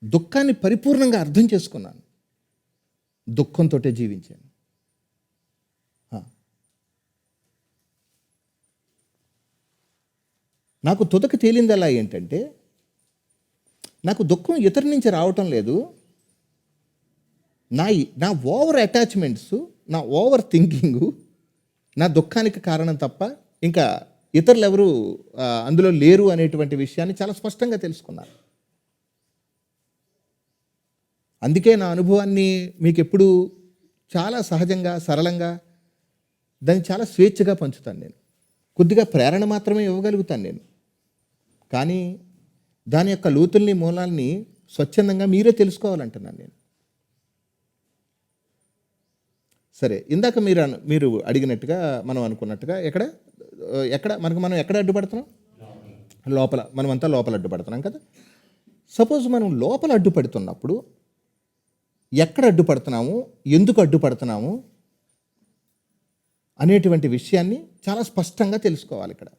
దుఃఖాన్ని పరిపూర్ణంగా అర్థం చేసుకున్నాను, దుఃఖంతో జీవించాను. నాకు తుదకు తేలింది అలా ఏంటంటే, నాకు దుఃఖం ఇతరుల నుంచి రావటం లేదు, నా ఓవర్ అటాచ్మెంట్స్, నా ఓవర్ థింకింగు నా దుఃఖానికి కారణం తప్ప ఇంకా ఇతరులు ఎవరు అందులో లేరు అనేటువంటి విషయాన్ని చాలా స్పష్టంగా తెలుసుకున్నాను. అందుకే నా అనుభవాన్ని మీకు ఎప్పుడు చాలా సహజంగా, సరళంగా, దాన్ని చాలా స్వేచ్ఛగా పంచుతాను. నేను కొద్దిగా ప్రేరణ మాత్రమే ఇవ్వగలుగుతాను నేను, కానీ దాని యొక్క లోతుల్ని, మూలాల్ని స్వచ్ఛందంగా మీరే తెలుసుకోవాలంటున్నాను నేను. సరే, ఇందాక మీరు అడిగినట్టుగా, మనం అనుకున్నట్టుగా మనం ఎక్కడ అడ్డుపడుతున్నాం? లోపల. మనమంతా లోపల అడ్డుపడుతున్నాం కదా. సపోజ్ మనం లోపల అడ్డుపడుతున్నప్పుడు ఎక్కడ అడ్డుపడుతున్నాము, ఎందుకు అడ్డుపడుతున్నాము అనేటువంటి విషయాన్ని చాలా స్పష్టంగా తెలుసుకోవాలి ఇక్కడ.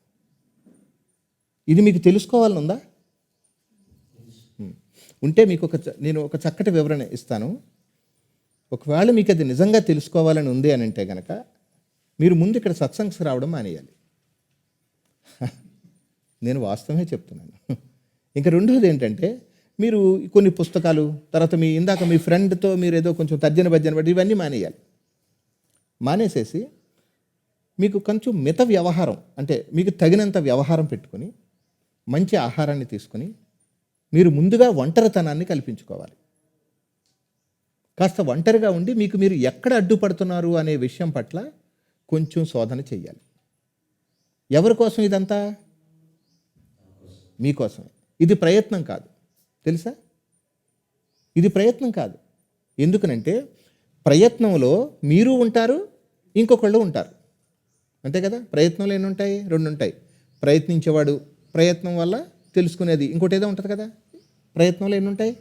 ఇది మీకు తెలుసుకోవాలని ఉందా? ఉంటే మీకు నేను ఒక చక్కటి వివరణ ఇస్తాను. ఒకవేళ మీకు అది నిజంగా తెలుసుకోవాలని ఉంది అని అంటే కనుక మీరు ముందు ఇక్కడ సత్సంగ్స్ రావడం మానేయాలి. నేను వాస్తవమే చెప్తున్నాను. ఇంకా రెండోది ఏంటంటే, మీరు కొన్ని పుస్తకాలు, తర్వాత ఇందాక మీ ఫ్రెండ్తో మీరు ఏదో కొంచెం తర్జన భర్జన బట్టి ఇవన్నీ మానేయాలి. మానేసేసి మీకు కొంచెం మిత వ్యవహారం, అంటే మీకు తగినంత వ్యవహారం పెట్టుకొని, మంచి ఆహారాన్ని తీసుకొని, మీరు ముందుగా ఒంటరితనాన్ని కల్పించుకోవాలి. కాస్త ఒంటరిగా ఉండి మీకు మీరు ఎక్కడ అడ్డుపడుతున్నారు అనే విషయం పట్ల కొంచెం శోధన చెయ్యాలి. ఎవరి కోసం ఇదంతా? మీకోసమే. ఇది ప్రయత్నం కాదు, తెలుసా? ఇది ప్రయత్నం కాదు. ఎందుకనంటే ప్రయత్నంలో మీరు ఉంటారు, ఇంకొకళ్ళు ఉంటారు, అంతే కదా. ప్రయత్నంలో ఎన్ని ఉంటాయి? 2 ఉంటాయి. ప్రయత్నించేవాడు, ప్రయత్నం వల్ల తెలుసుకునేది ఇంకోటి ఏదో ఉంటుంది కదా. ప్రయత్నంలో ఎన్ని ఉంటాయి?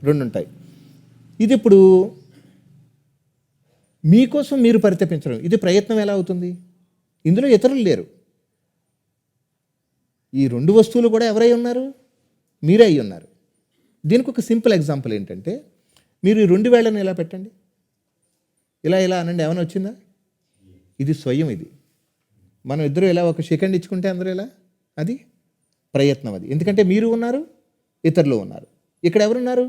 2 ఉంటాయి. ఇది ఇప్పుడు మీకోసం మీరు పరితపించడం, ఇది ప్రయత్నం ఎలా అవుతుంది? ఇందులో ఇతరులు లేరు. ఈ 2 వస్తువులు కూడా ఎవరై ఉన్నారు? మీరే అయి ఉన్నారు. దీనికి ఒక సింపుల్ ఎగ్జాంపుల్ ఏంటంటే, మీరు ఈ 2 వేళ్ళని ఇలా పెట్టండి, ఇలా అనండి, ఏమైనా వచ్చిందా? ఇది స్వయం. ఇది మనం ఇద్దరు ఇలా ఒక సెకండ్ ఇచ్చుకుంటే అందరూ ఇలా, అది ప్రయత్నం. అది ఎందుకంటే మీరు ఉన్నారు, ఇతరులు ఉన్నారు. ఇక్కడ ఎవరున్నారు?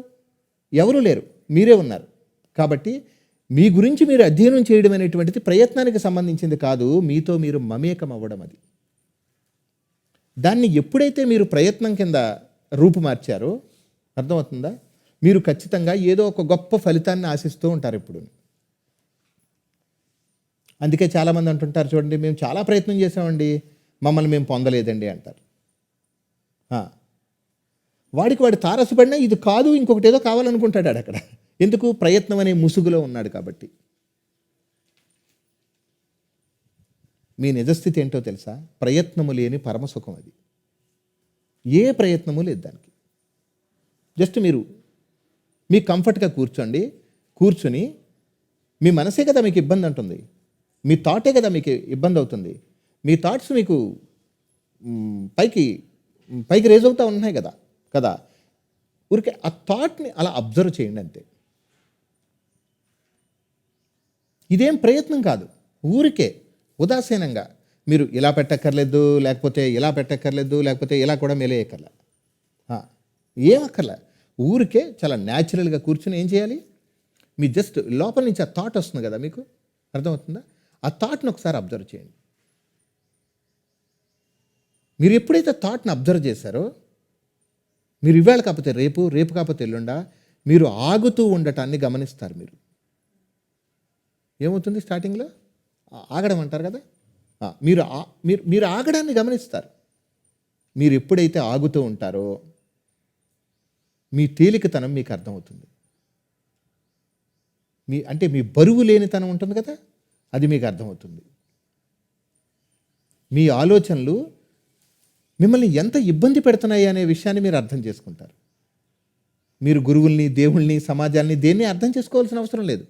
ఎవరు లేరు, మీరే ఉన్నారు. కాబట్టి మీ గురించి మీరు అధ్యయనం చేయడం అనేటువంటిది ప్రయత్నానికి సంబంధించింది కాదు, మీతో మీరు మమేకం అవ్వడం. అది దాన్ని ఎప్పుడైతే మీరు ప్రయత్నం కింద రూపుమార్చారో, అర్థమవుతుందా, మీరు ఖచ్చితంగా ఏదో ఒక గొప్ప ఫలితాన్ని ఆశిస్తూ ఉంటారు ఎప్పుడు. అందుకే చాలామంది అంటుంటారు, చూడండి మేము చాలా ప్రయత్నం చేసామండి, మమ్మల్ని మేము పొందలేదండి అంటారు. వాడికి వాడు తారసపడినా ఇది కాదు, ఇంకొకటి ఏదో కావాలనుకుంటాడు అక్కడ. ఎందుకు? ప్రయత్నం అనే ముసుగులో ఉన్నాడు కాబట్టి. మీ నిజస్థితి ఏంటో తెలుసా? ప్రయత్నము లేని పరమసుఖం. అది ఏ ప్రయత్నము లేదు దానికి. జస్ట్ మీరు మీ కంఫర్ట్గా కూర్చొని మీ మనసే కదా మీకు ఇబ్బంది అంటుంది, మీ థాటే కదా మీకు ఇబ్బంది అవుతుంది. మీ థాట్స్ మీకు పైకి రేజ్ అవుతూ ఉన్నాయి కదా. ఊరికే ఆ థాట్ని అలా అబ్జర్వ్ చేయండి అంతే. ఇదేం ప్రయత్నం కాదు, ఊరికే ఉదాసీనంగా మీరు ఇలా పెట్టక్కర్లేదు, లేకపోతే ఇలా పెట్టక్కర్లేదు, లేకపోతే ఇలా కూడా మెలేయక్కర్లే, ఏమక్కర్లే. ఊరికే చాలా న్యాచురల్గా కూర్చొని ఏం చేయాలి? మీ జస్ట్ లోపల నుంచి ఆ థాట్ వస్తుంది కదా మీకు, అర్థమవుతుందా? ఆ థాట్ని ఒకసారి అబ్జర్వ్ చేయండి. మీరు ఎప్పుడైతే థాట్ని అబ్జర్వ్ చేశారో, మీరు ఇవాళ కాకపోతే రేపు కాకపోతే ఎల్లుండా మీరు ఆగుతూ ఉండటాన్ని గమనిస్తారు. ఏమవుతుంది? స్టార్టింగ్లో ఆగడం అంటారు కదా, మీరు ఆగడాన్ని గమనిస్తారు. మీరు ఎప్పుడైతే ఆగుతూ ఉంటారో మీ తేలికతనం మీకు అర్థమవుతుంది. మీ బరువు లేనితనం ఉంటుంది కదా, అది మీకు అర్థమవుతుంది. మీ ఆలోచనలు మిమ్మల్ని ఎంత ఇబ్బంది పెడుతున్నాయి అనే విషయాన్ని మీరు అర్థం చేసుకుంటారు. మీరు గురువుల్ని, దేవుల్ని, సమాజాన్ని దేన్ని అర్థం చేసుకోవాల్సిన అవసరం లేదు.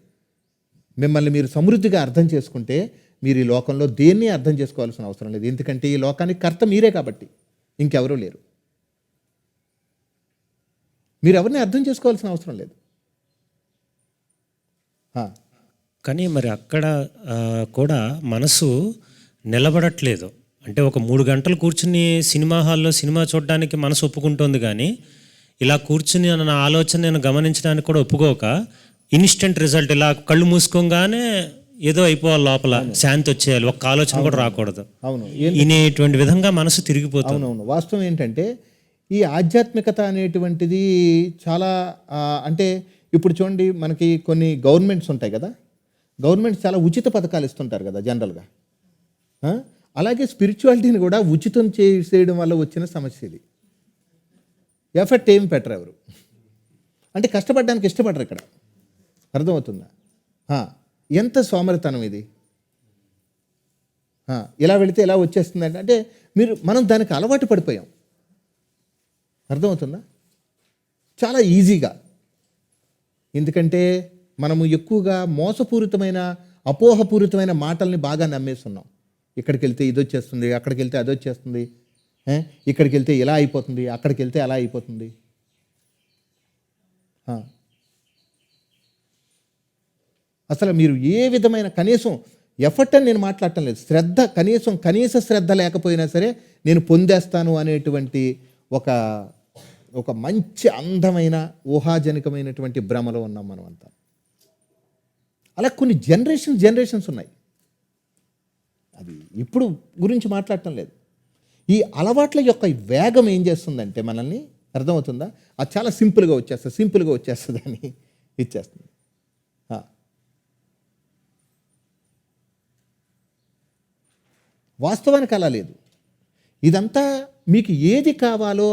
మిమ్మల్ని మీరు సమృద్ధిగా అర్థం చేసుకుంటే మీరు ఈ లోకంలో దేన్ని అర్థం చేసుకోవాల్సిన అవసరం లేదు. ఎందుకంటే ఈ లోకానికి కర్త మీరే కాబట్టి, ఇంకెవరూ లేరు. మీరు ఎవరిని అర్థం చేసుకోవాల్సిన అవసరం లేదు. కానీ మరి అక్కడ కూడా మనసు నిలబడట్లేదు. అంటే ఒక 3 గంటలు కూర్చుని సినిమా హాల్లో సినిమా చూడడానికి మనసు ఒప్పుకుంటోంది, కానీ ఇలా కూర్చుని నా ఆలోచన నేను గమనించడానికి కూడా ఒప్పుకోక ఇన్స్టెంట్ రిజల్ట్, ఇలా కళ్ళు మూసుకోగానే ఏదో అయిపోవాలి, లోపల శాంతి వచ్చేయాలి, ఒక్క ఆలోచన కూడా రాకూడదు. అవును, ఇనేటువంటి విధంగా మనసు తిరిగిపోతుంది. అవునవును. వాస్తవం ఏంటంటే ఈ ఆధ్యాత్మికత అనేటువంటిది చాలా అంటే ఇప్పుడు చూడండి, మనకి కొన్ని గవర్నమెంట్స్ ఉంటాయి కదా, గవర్నమెంట్స్ చాలా ఉచిత పథకాలు ఇస్తుంటారు కదా జనరల్గా. అలాగే స్పిరిచువాలిటీని కూడా ఉచితం చేసేయడం వల్ల వచ్చిన సమస్య ఇది. ఎఫర్ట్ ఏమి పెట్టరు ఎవరు, అంటే కష్టపడడానికి ఇష్టపడరు ఇక్కడ. అర్థమవుతుందా? ఎంత సోమరితనం ఇది. ఇలా వెళితే ఎలా వచ్చేస్తుంది అంటే మనం దానికి అలవాటు పడిపోయాం. అర్థమవుతుందా? చాలా ఈజీగా. ఎందుకంటే మనము ఎక్కువగా మోసపూరితమైన, అపోహపూరితమైన మాటల్ని బాగా నమ్మేస్తున్నాం. ఇక్కడికి వెళ్తే ఇది వచ్చేస్తుంది, అక్కడికి వెళ్తే అది వచ్చేస్తుంది, ఇక్కడికి వెళ్తే ఇలా అయిపోతుంది, అక్కడికి వెళ్తే అలా అయిపోతుంది. అసలు మీరు ఏ విధమైన కనీసం ఎఫర్ట్ అని నేను మాట్లాడటం లేదు, శ్రద్ధ, కనీస శ్రద్ధ లేకపోయినా సరే నేను పొందేస్తాను అనేటువంటి ఒక మంచి అందమైన ఊహాజనికమైనటువంటి భ్రమలో ఉన్నాం మనం అంతా. అలా కొన్ని జనరేషన్స్ ఉన్నాయి. అది ఇప్పుడు గురించి మాట్లాడటం లేదు. ఈ అలవాట్ల యొక్క వేగం ఏం చేస్తుందంటే మనల్ని, అర్థమవుతుందా, అది చాలా సింపుల్గా వచ్చేస్తుంది అని ఇచ్చేస్తుంది. వాస్తవానికి అలా లేదు. ఇదంతా మీకు ఏది కావాలో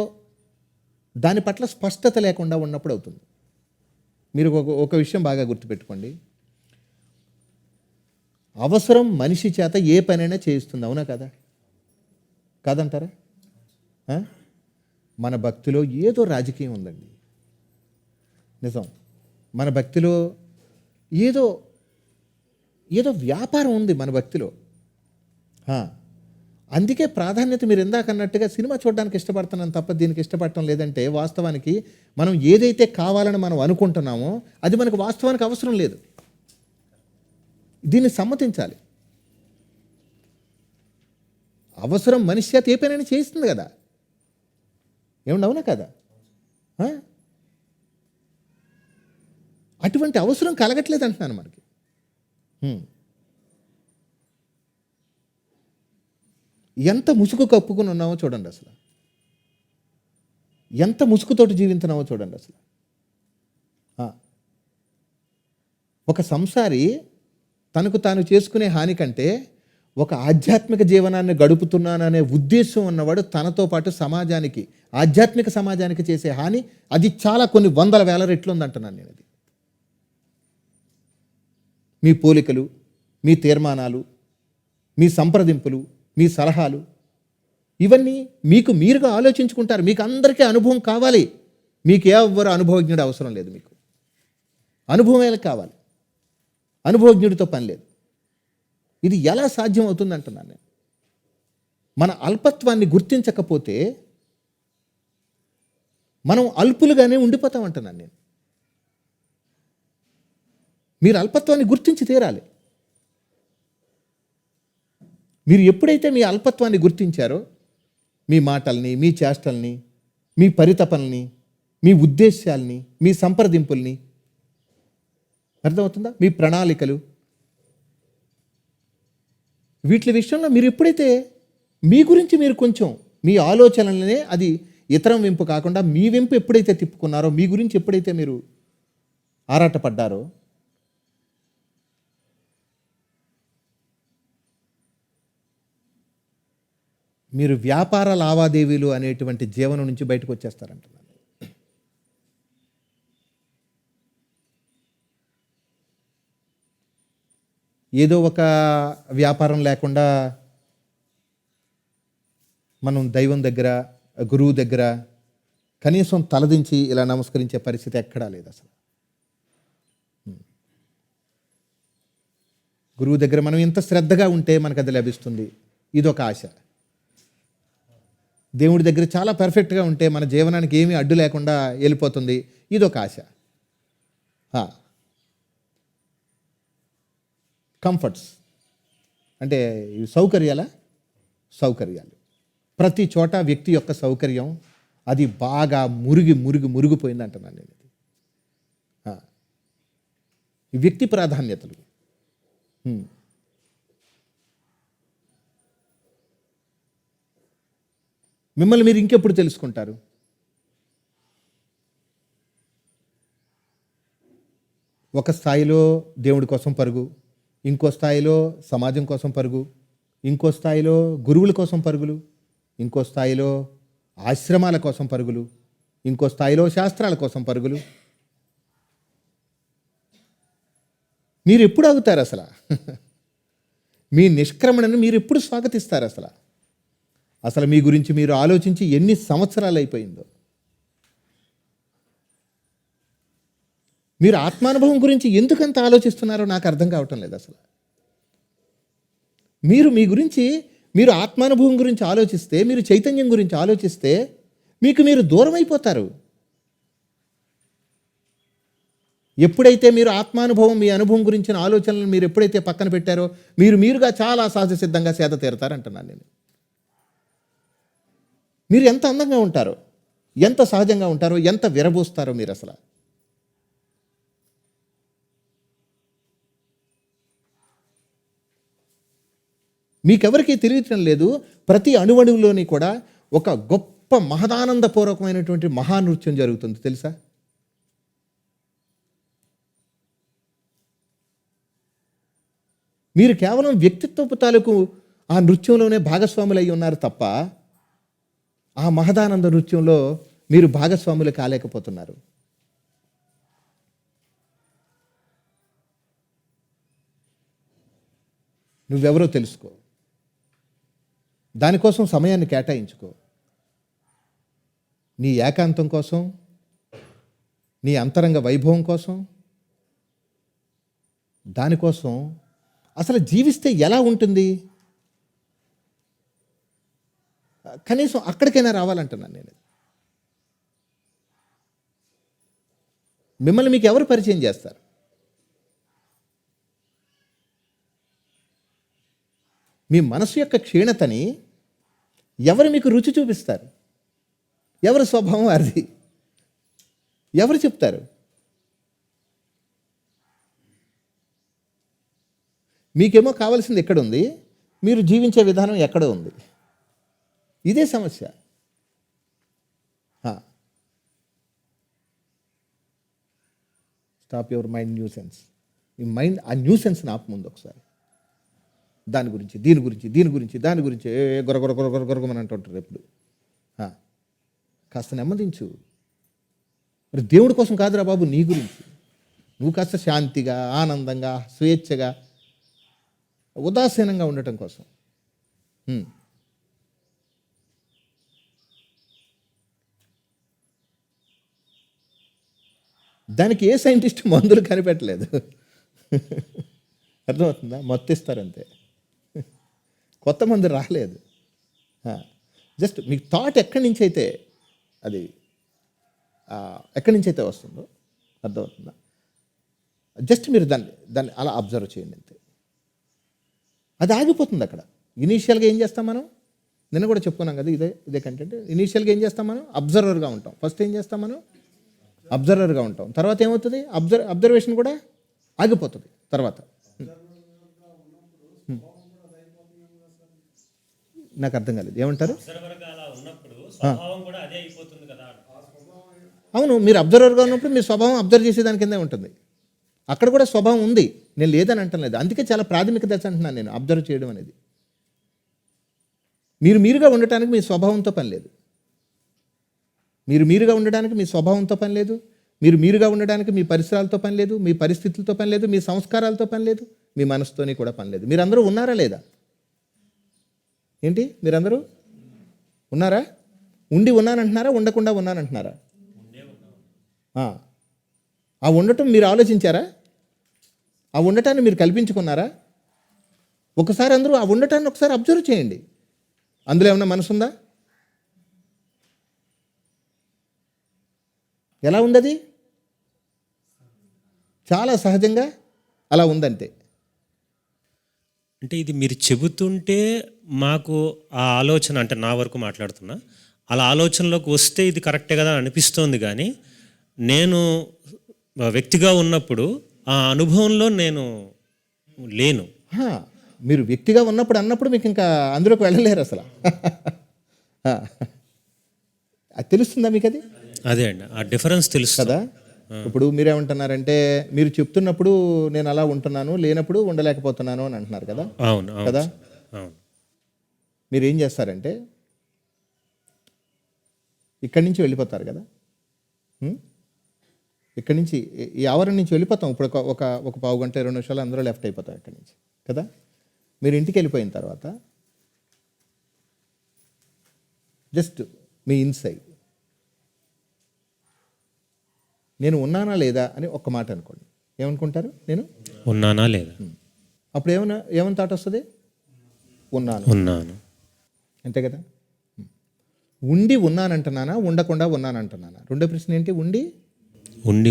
దాని పట్ల స్పష్టత లేకుండా ఉన్నప్పుడు అవుతుంది. మీరు ఒక విషయం బాగా గుర్తుపెట్టుకోండి, అవసరం మనిషి చేత ఏ పనైనా చేయిస్తుంది, అవునా కదా? కాదంటారా? మన భక్తిలో ఏదో రాజకీయం ఉందండి, నిజం. మన భక్తిలో ఏదో వ్యాపారం ఉంది మన భక్తిలో. అందుకే ప్రాధాన్యత, మీరు ఇందాక అన్నట్టుగా సినిమా చూడడానికి ఇష్టపడుతున్నాను తప్ప దీనికి ఇష్టపడటం లేదంటే, వాస్తవానికి మనం ఏదైతే కావాలని మనం అనుకుంటున్నామో అది మనకు వాస్తవానికి అవసరం లేదు. దీన్ని సమ్మతించాలి. అవసరం మనిషి చేత ఏ పనైనా చేయిస్తుంది కదా. ఏమన్నా అవునా కదా? ఆ? అటువంటి అవసరం కలగట్లేదు అంటున్నాను మనకి. ఎంత ముసుగు కప్పుకుని ఉన్నామో చూడండి అసలు. ఎంత ముసుగుతోటి జీవిస్తున్నామో చూడండి అసలు. ఒక సంసారి తనకు తాను చేసుకునే హాని కంటే ఒక ఆధ్యాత్మిక జీవనాన్ని గడుపుతున్నాననే ఉద్దేశం ఉన్నవాడు తనతో పాటు సమాజానికి, ఆధ్యాత్మిక సమాజానికి చేసే హాని అది చాలా కొన్ని వందల వేల రెట్లు ఉందంటున్నాను నేను. అది మీ పోలికలు, మీ తీర్మానాలు, మీ సంప్రదింపులు, మీ సలహాలు, ఇవన్నీ మీకు మీరుగా ఆలోచించుకుంటారు. మీకు అందరికీ అనుభవం కావాలి. మీకు ఎవరు అనుభవజ్ఞుడు అవసరం లేదు. మీకు అనుభవమే కావాలి, అనుభవజ్ఞుడితో పని లేదు. ఇది ఎలా సాధ్యం అవుతుంది అంటున్నాను నేను. మన అల్పత్వాన్ని గుర్తించకపోతే మనం అల్పులుగానే ఉండిపోతామంటున్నాను నేను. మీరు అల్పత్వాన్ని గుర్తించి తీరాలి. మీరు ఎప్పుడైతే మీ అల్పత్వాన్ని గుర్తించారో, మీ మాటల్ని, మీ చేష్టల్ని, మీ పరితపనల్ని, మీ ఉద్దేశాల్ని, మీ సంప్రదింపుల్ని, అర్థమవుతుందా, మీ ప్రణాళికలు, వీటి విషయంలో మీరు ఎప్పుడైతే మీ గురించి మీరు కొంచెం మీ ఆలోచనలనే అది ఇతరం వెంపు కాకుండా మీ వెంపు ఎప్పుడైతే తిప్పుకున్నారో, మీ గురించి ఎప్పుడైతే మీరు ఆరాటపడ్డారో, మీరు వ్యాపార లావాదేవీలు అనేటువంటి జీవనం నుంచి బయటకు వచ్చేస్తారంటున్నాను. ఏదో ఒక వ్యాపారం లేకుండా మనం దైవం దగ్గర, గురువు దగ్గర కనీసం తలదించి ఇలా నమస్కరించే పరిస్థితి ఎక్కడా లేదు అసలు. గురువు దగ్గర మనం ఇంత శ్రద్ధగా ఉంటే మనకు అది లభిస్తుంది, ఇదొక ఆశ. దేవుడి దగ్గర చాలా పర్ఫెక్ట్గా ఉంటే మన జీవనానికి ఏమీ అడ్డు లేకుండా వెళ్ళిపోతుంది, ఇదొక ఆశ. కంఫర్ట్స్ అంటే సౌకర్యాలు. ప్రతి చోట వ్యక్తి యొక్క సౌకర్యం అది బాగా మురిగిపోయింది అంటున్నాను నేను. ఈ వ్యక్తి ప్రాధాన్యతలు. మిమ్మల్ని మీరు ఇంకెప్పుడు తెలుసుకుంటారు? ఒక స్థాయిలో దేవుడి కోసం పరుగు, ఇంకో స్థాయిలో సమాజం కోసం పరుగు, ఇంకో స్థాయిలో గురువుల కోసం పరుగులు, ఇంకో స్థాయిలో ఆశ్రమాల కోసం పరుగులు, ఇంకో స్థాయిలో శాస్త్రాల కోసం పరుగులు. మీరు ఎప్పుడు ఆగుతారు అసలు? మీ నిష్క్రమణను మీరు ఎప్పుడు స్వాగతిస్తారు అసలు? అసలు మీ గురించి మీరు ఆలోచించి ఎన్ని సంవత్సరాలు అయిపోయిందో? మీరు ఆత్మానుభవం గురించి ఎందుకంత ఆలోచిస్తున్నారో నాకు అర్థం కావటం లేదు అసలు. మీరు మీ గురించి, మీరు ఆత్మానుభవం గురించి ఆలోచిస్తే, మీరు చైతన్యం గురించి ఆలోచిస్తే మీకు మీరు దూరం అయిపోతారు. ఎప్పుడైతే మీరు ఆత్మానుభవం, మీ అనుభవం గురించిన ఆలోచనలు మీరు ఎప్పుడైతే పక్కన పెట్టారో మీరుగా చాలా సహజ సిద్ధంగా సేద తీరతారంటున్నాను నేను. మీరు ఎంత అందంగా ఉంటారో, ఎంత సహజంగా ఉంటారో, ఎంత విరబూస్తారో మీరు అసలు. మీకెవరికీ తెలియటం లేదు, ప్రతి అణువణువులోని కూడా ఒక గొప్ప మహదానందపూర్వకమైనటువంటి మహానృత్యం జరుగుతుంది తెలుసా? మీరు కేవలం వ్యక్తిత్వపు తాలూకు ఆ నృత్యంలోనే భాగస్వాములు అయి ఉన్నారు తప్ప ఆ మహదానంద నృత్యంలో మీరు భాగస్వాములు కాలేకపోతున్నారు. నువ్వెవరో తెలుసుకో, దానికోసం సమయాన్ని కేటాయించుకో. నీ ఏకాంతం కోసం, నీ అంతరంగ వైభవం కోసం, దానికోసం అసలు జీవిస్తే ఎలా ఉంటుంది? కనీసం అక్కడికైనా రావాలంటున్నాను నేను. మిమ్మల్ని మీకు ఎవరు పరిచయం చేస్తారు? మీ మనసు యొక్క క్షీణతని ఎవరు మీకు రుచి చూపిస్తారు? ఎవరి స్వభావం అది? ఎవరు చెప్తారు? మీకేమో కావాల్సింది ఎక్కడుంది, మీరు జీవించే విధానం ఎక్కడ ఉంది? ఇదే సమస్య. Stop your mind nuisance. ఈ మైండ్ ఆ న్యూసెన్స్ని ఆపముందు ఒకసారి. దాని గురించి దాని గురించి గొరగొరగొరగొరగొరగమని అంటుంటారు ఎప్పుడు. కాస్త నెమ్మదించు. మరి దేవుడి కోసం కాదురా బాబు, నీ గురించి నువ్వు కాస్త శాంతిగా, ఆనందంగా, స్వేచ్ఛగా, ఉదాసీనంగా ఉండటం కోసం. దానికి ఏ సైంటిస్ట్ మందులు కనిపెట్టలేదు. అర్థమవుతుందా? మత్తిస్తారంతే, కొత్త మందు రాలేదు. జస్ట్ మీకు థాట్ ఎక్కడి నుంచి అయితే అది ఎక్కడి నుంచి అయితే వస్తుందో, అర్థమవుతుందా? జస్ట్ మీరు దాన్ని అలా అబ్జర్వ్ చేయండి అంతే. అది ఆగిపోతుంది అక్కడ. ఇనీషియల్గా ఏం చేస్తాం మనం? నిన్న కూడా చెప్పుకున్నాం కదా, ఇదే కంటెంట్. ఇనీషియల్గా ఏం చేస్తాం మనం? అబ్జర్వర్గా ఉంటాం. ఫస్ట్ ఏం చేస్తాం మనం? అబ్జర్వర్గా ఉంటాం. తర్వాత ఏమవుతుంది? అబ్జర్వేషన్ కూడా ఆగిపోతుంది తర్వాత. నాకు అర్థం కాలేదు, ఏమంటారు? అవును, మీరు అబ్జర్వర్గా ఉన్నప్పుడు మీ స్వభావం అబ్జర్వ్ చేసేదాని కిందే ఉంటుంది. అక్కడ కూడా స్వభావం ఉంది, నేను లేదని అంటలేదు. అందుకే చాలా ప్రాథమిక దశ అంటున్నాను నేను, అబ్జర్వ్ చేయడం అనేది. మీరుగా ఉండటానికి మీ స్వభావంతో పని లేదు. మీరుగా ఉండడానికి మీ స్వభావంతో పని లేదు. మీరుగా ఉండడానికి మీ పరిసరాలతో పని లేదు, మీ పరిస్థితులతో పని లేదు, మీ సంస్కారాలతో పని లేదు, మీ మనసుతోని కూడా పని లేదు. మీరందరూ ఉన్నారా లేదా? ఏంటి, మీరందరూ ఉన్నారా? ఉండి ఉన్నానంటున్నారా, ఉండకుండా ఉన్నానంటున్నారా? ఆ ఉండటం మీరు ఆలోచించారా? ఆ ఉండటాన్ని మీరు కల్పించుకున్నారా? ఒకసారి అందరూ ఆ ఉండటాన్ని ఒకసారి అబ్జర్వ్ చేయండి. అందులో ఏమన్నా మనసు ఉందా? ఎలా ఉంది అది? చాలా సహజంగా అలా ఉందంతే. అంటే ఇది మీరు చెబుతుంటే మాకు ఆ ఆలోచన, అంటే నా వరకు మాట్లాడుతున్నా, అలా ఆలోచనలోకి వస్తే ఇది కరెక్టే కదా అనిపిస్తోంది. కానీ నేను వ్యక్తిగా ఉన్నప్పుడు ఆ అనుభవంలో నేను లేను. మీరు వ్యక్తిగా అన్నప్పుడు మీకు ఇంకా అందులోకి వెళ్ళలేరు అసలు. అది తెలుస్తుందా మీకు? అది అదే అండి, ఆ డిఫరెన్స్ తెలుసు కదా. ఇప్పుడు మీరేమంటున్నారంటే, మీరు చెప్తున్నప్పుడు నేను అలా ఉంటున్నాను, లేనప్పుడు ఉండలేకపోతున్నాను అని అంటున్నారు కదా. అవును కదా. అవును. మీరు ఏం చేస్తారంటే, ఇక్కడి నుంచి వెళ్ళిపోతారు కదా. ఇక్కడి నుంచి ఈ ఆవరణ నుంచి వెళ్ళిపోతాం. ఇప్పుడు ఒక పావు గంట 20 నిమిషాలు అందరూ లెఫ్ట్ అయిపోతాం ఇక్కడి నుంచి కదా. మీరు ఇంటికి వెళ్ళిపోయిన తర్వాత జస్ట్ మీ ఇన్సైడ్ నేను ఉన్నానా లేదా అని ఒక్క మాట అనుకోండి. ఏమనుకుంటారు? నేను ఉన్నానా లేదా. అప్పుడు ఏమని థాట్ వస్తుంది? ఉన్నాను. అంతే కదా. ఉండి ఉన్నానంటున్నానా, ఉండకుండా ఉన్నానంటున్నానా? రెండో ప్రశ్న ఏంటి? ఉండి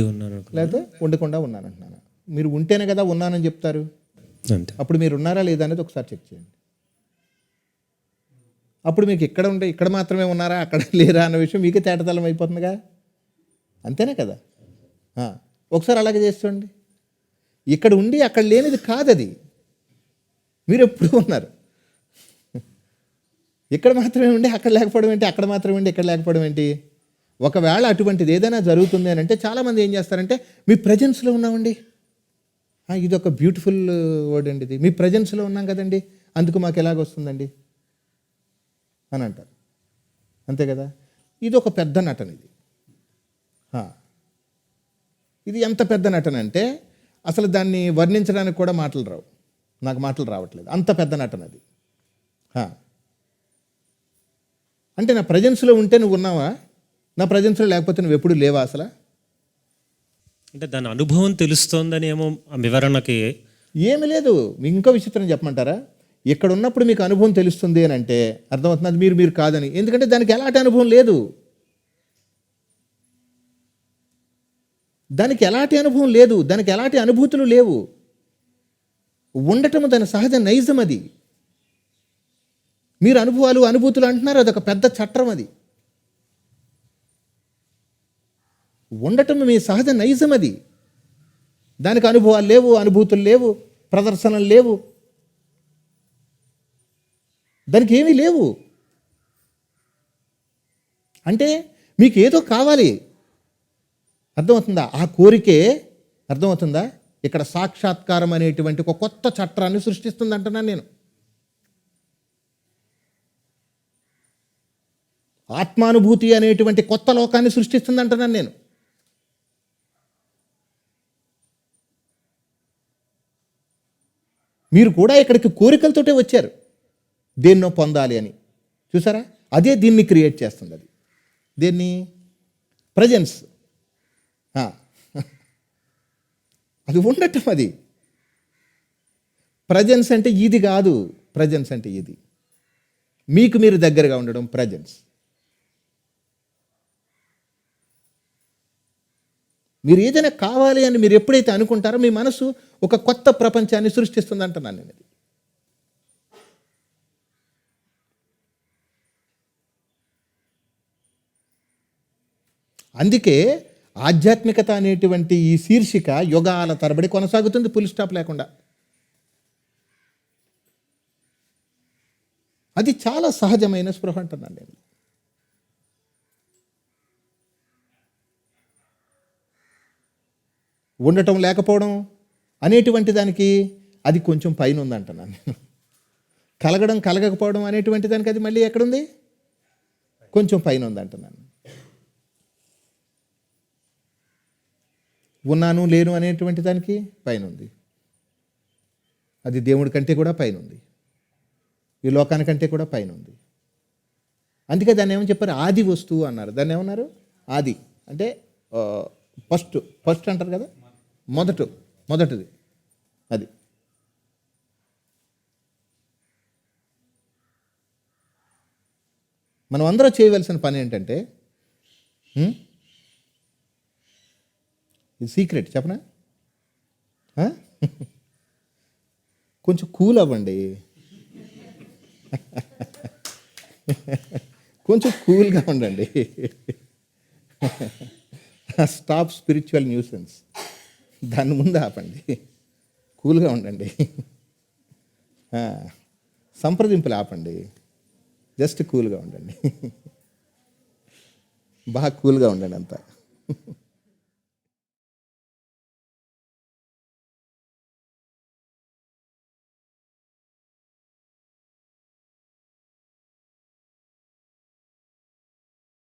ఉన్నాను లేకపోతే ఉండకుండా ఉన్నానంటున్నానా? మీరు ఉంటేనే కదా ఉన్నానని చెప్తారు. అంతే. అప్పుడు మీరు ఉన్నారా లేదా అనేది ఒకసారి చెక్ చేయండి. అప్పుడు మీకు ఇక్కడ మాత్రమే ఉన్నారా, అక్కడ లేరా అన్న విషయం మీకే తేటతలం అయిపోతుందిగా. అంతేనే కదా. ఒకసారి అలాగే చేస్తుండండి. ఇక్కడ ఉండి అక్కడ లేనిది కాదు అది. మీరు ఎప్పుడు ఉన్నారు. ఇక్కడ మాత్రమే ఉండి అక్కడ లేకపోవడం ఏంటి, అక్కడ మాత్రమే ఉండి ఇక్కడ లేకపోవడం ఏంటి? ఒకవేళ అటువంటిది ఏదైనా జరుగుతుంది అని అంటే చాలామంది ఏం చేస్తారంటే, మీ ప్రజెన్స్లో ఉన్నామండి, ఇది ఒక బ్యూటిఫుల్ వర్డ్ అండి, ఇది మీ ప్రజెన్స్లో ఉన్నాం కదండి, అందుకు మాకు ఎలాగొస్తుందండి అని అంటారు. అంతే కదా. ఇది ఒక పెద్ద నటన. ఇది ఎంత పెద్ద నటన అంటే అసలు దాన్ని వర్ణించడానికి కూడా మాటలు రావు. నాకు మాటలు రావట్లేదు, అంత పెద్ద నటన అది. అంటే నా ప్రజెన్స్లో ఉంటే నువ్వు ఉన్నావా, నా ప్రజెన్స్లో లేకపోతే నువ్వు ఎప్పుడు లేవా అసలు? అంటే దాని అనుభవం తెలుస్తోందని ఏమో వివరణకి ఏమి లేదు. మీకు ఇంకో విచిత్రం చెప్పమంటారా? ఇక్కడ ఉన్నప్పుడు మీకు అనుభవం తెలుస్తుంది అని అంటే అర్థమవుతుంది అది మీరు కాదని. ఎందుకంటే దానికి ఎలాంటి అనుభవం లేదు. దానికి ఎలాంటి అనుభవం లేదు, దానికి ఎలాంటి అనుభూతులు లేవు. ఉండటము దాని సహజ నైజం అది. మీరు అనుభవాలు అనుభూతులు అంటున్నారు, అదొక పెద్ద చట్టం. అది ఉండటం మీ సహజ నైజం. అది దానికి అనుభవాలు లేవు, అనుభూతులు లేవు, ప్రదర్శనలు లేవు, దానికి ఏమీ లేవు. అంటే మీకు ఏదో కావాలి, అర్థమవుతుందా? ఆ కోరికే, అర్థమవుతుందా? ఇక్కడ సాక్షాత్కారం అనేటువంటి ఒక కొత్త చట్టాన్ని సృష్టిస్తుంది అంటున్నాను నేను. ఆత్మానుభూతి అనేటువంటి కొత్త లోకాన్ని సృష్టిస్తుంది అంటున్నాను నేను. మీరు కూడా ఇక్కడికి కోరికలతోటే వచ్చారు, దేన్నో పొందాలి అని. చూసారా? అదే దీన్ని క్రియేట్ చేస్తుంది. అది దేన్ని? ప్రజెన్స్. అది ఉండటం. అది ప్రజెన్స్ అంటే ఇది కాదు. ప్రజెన్స్ అంటే ఇది, మీకు మీరు దగ్గరగా ఉండడం ప్రజెన్స్. మీరు ఏదైనా కావాలి అని మీరు ఎప్పుడైతే అనుకుంటారో మీ మనసు ఒక కొత్త ప్రపంచాన్ని సృష్టిస్తుంది అంటున్నాను నేను. అందుకే ఆధ్యాత్మికత అనేటువంటి ఈ శీర్షిక యుగాల తరబడి కొనసాగుతుంది, ఫుల్ స్టాప్ లేకుండా. అది చాలా సహజమైన స్పృహ అంటున్నాను నేను. ఉండటం లేకపోవడం అనేటువంటి దానికి అది కొంచెం పైన ఉంది అంటున్నాను నేను. కలగడం కలగకపోవడం అనేటువంటి దానికి అది మళ్ళీ ఎక్కడుంది? కొంచెం పైన ఉంది అంటున్నాను. ఉన్నాను లేను అనేటువంటి దానికి పైన ఉంది. అది దేవుడి కంటే కూడా పైన ఉంది, ఈ లోకానికంటే కూడా పైన ఉంది. అందుకే దాన్ని ఏమని చెప్పారు? ఆది వస్తువు అన్నారు. దాన్ని ఏమన్నారు? ఆది అంటే ఫస్ట్ అంటారు కదా, మొదటిది. అది మనం అందరూ చేయవలసిన పని ఏంటంటే, ఇది సీక్రెట్ చెప్పనా? కొంచెం కూల్ అవ్వండి, కొంచెం కూల్గా ఉండండి. Stop spiritual nuisance. దాని ముందు ఆపండి, కూల్గా ఉండండి. సంప్రదింపులు ఆపండి, జస్ట్ కూల్గా ఉండండి. బాగా కూల్గా ఉండండి అంతా.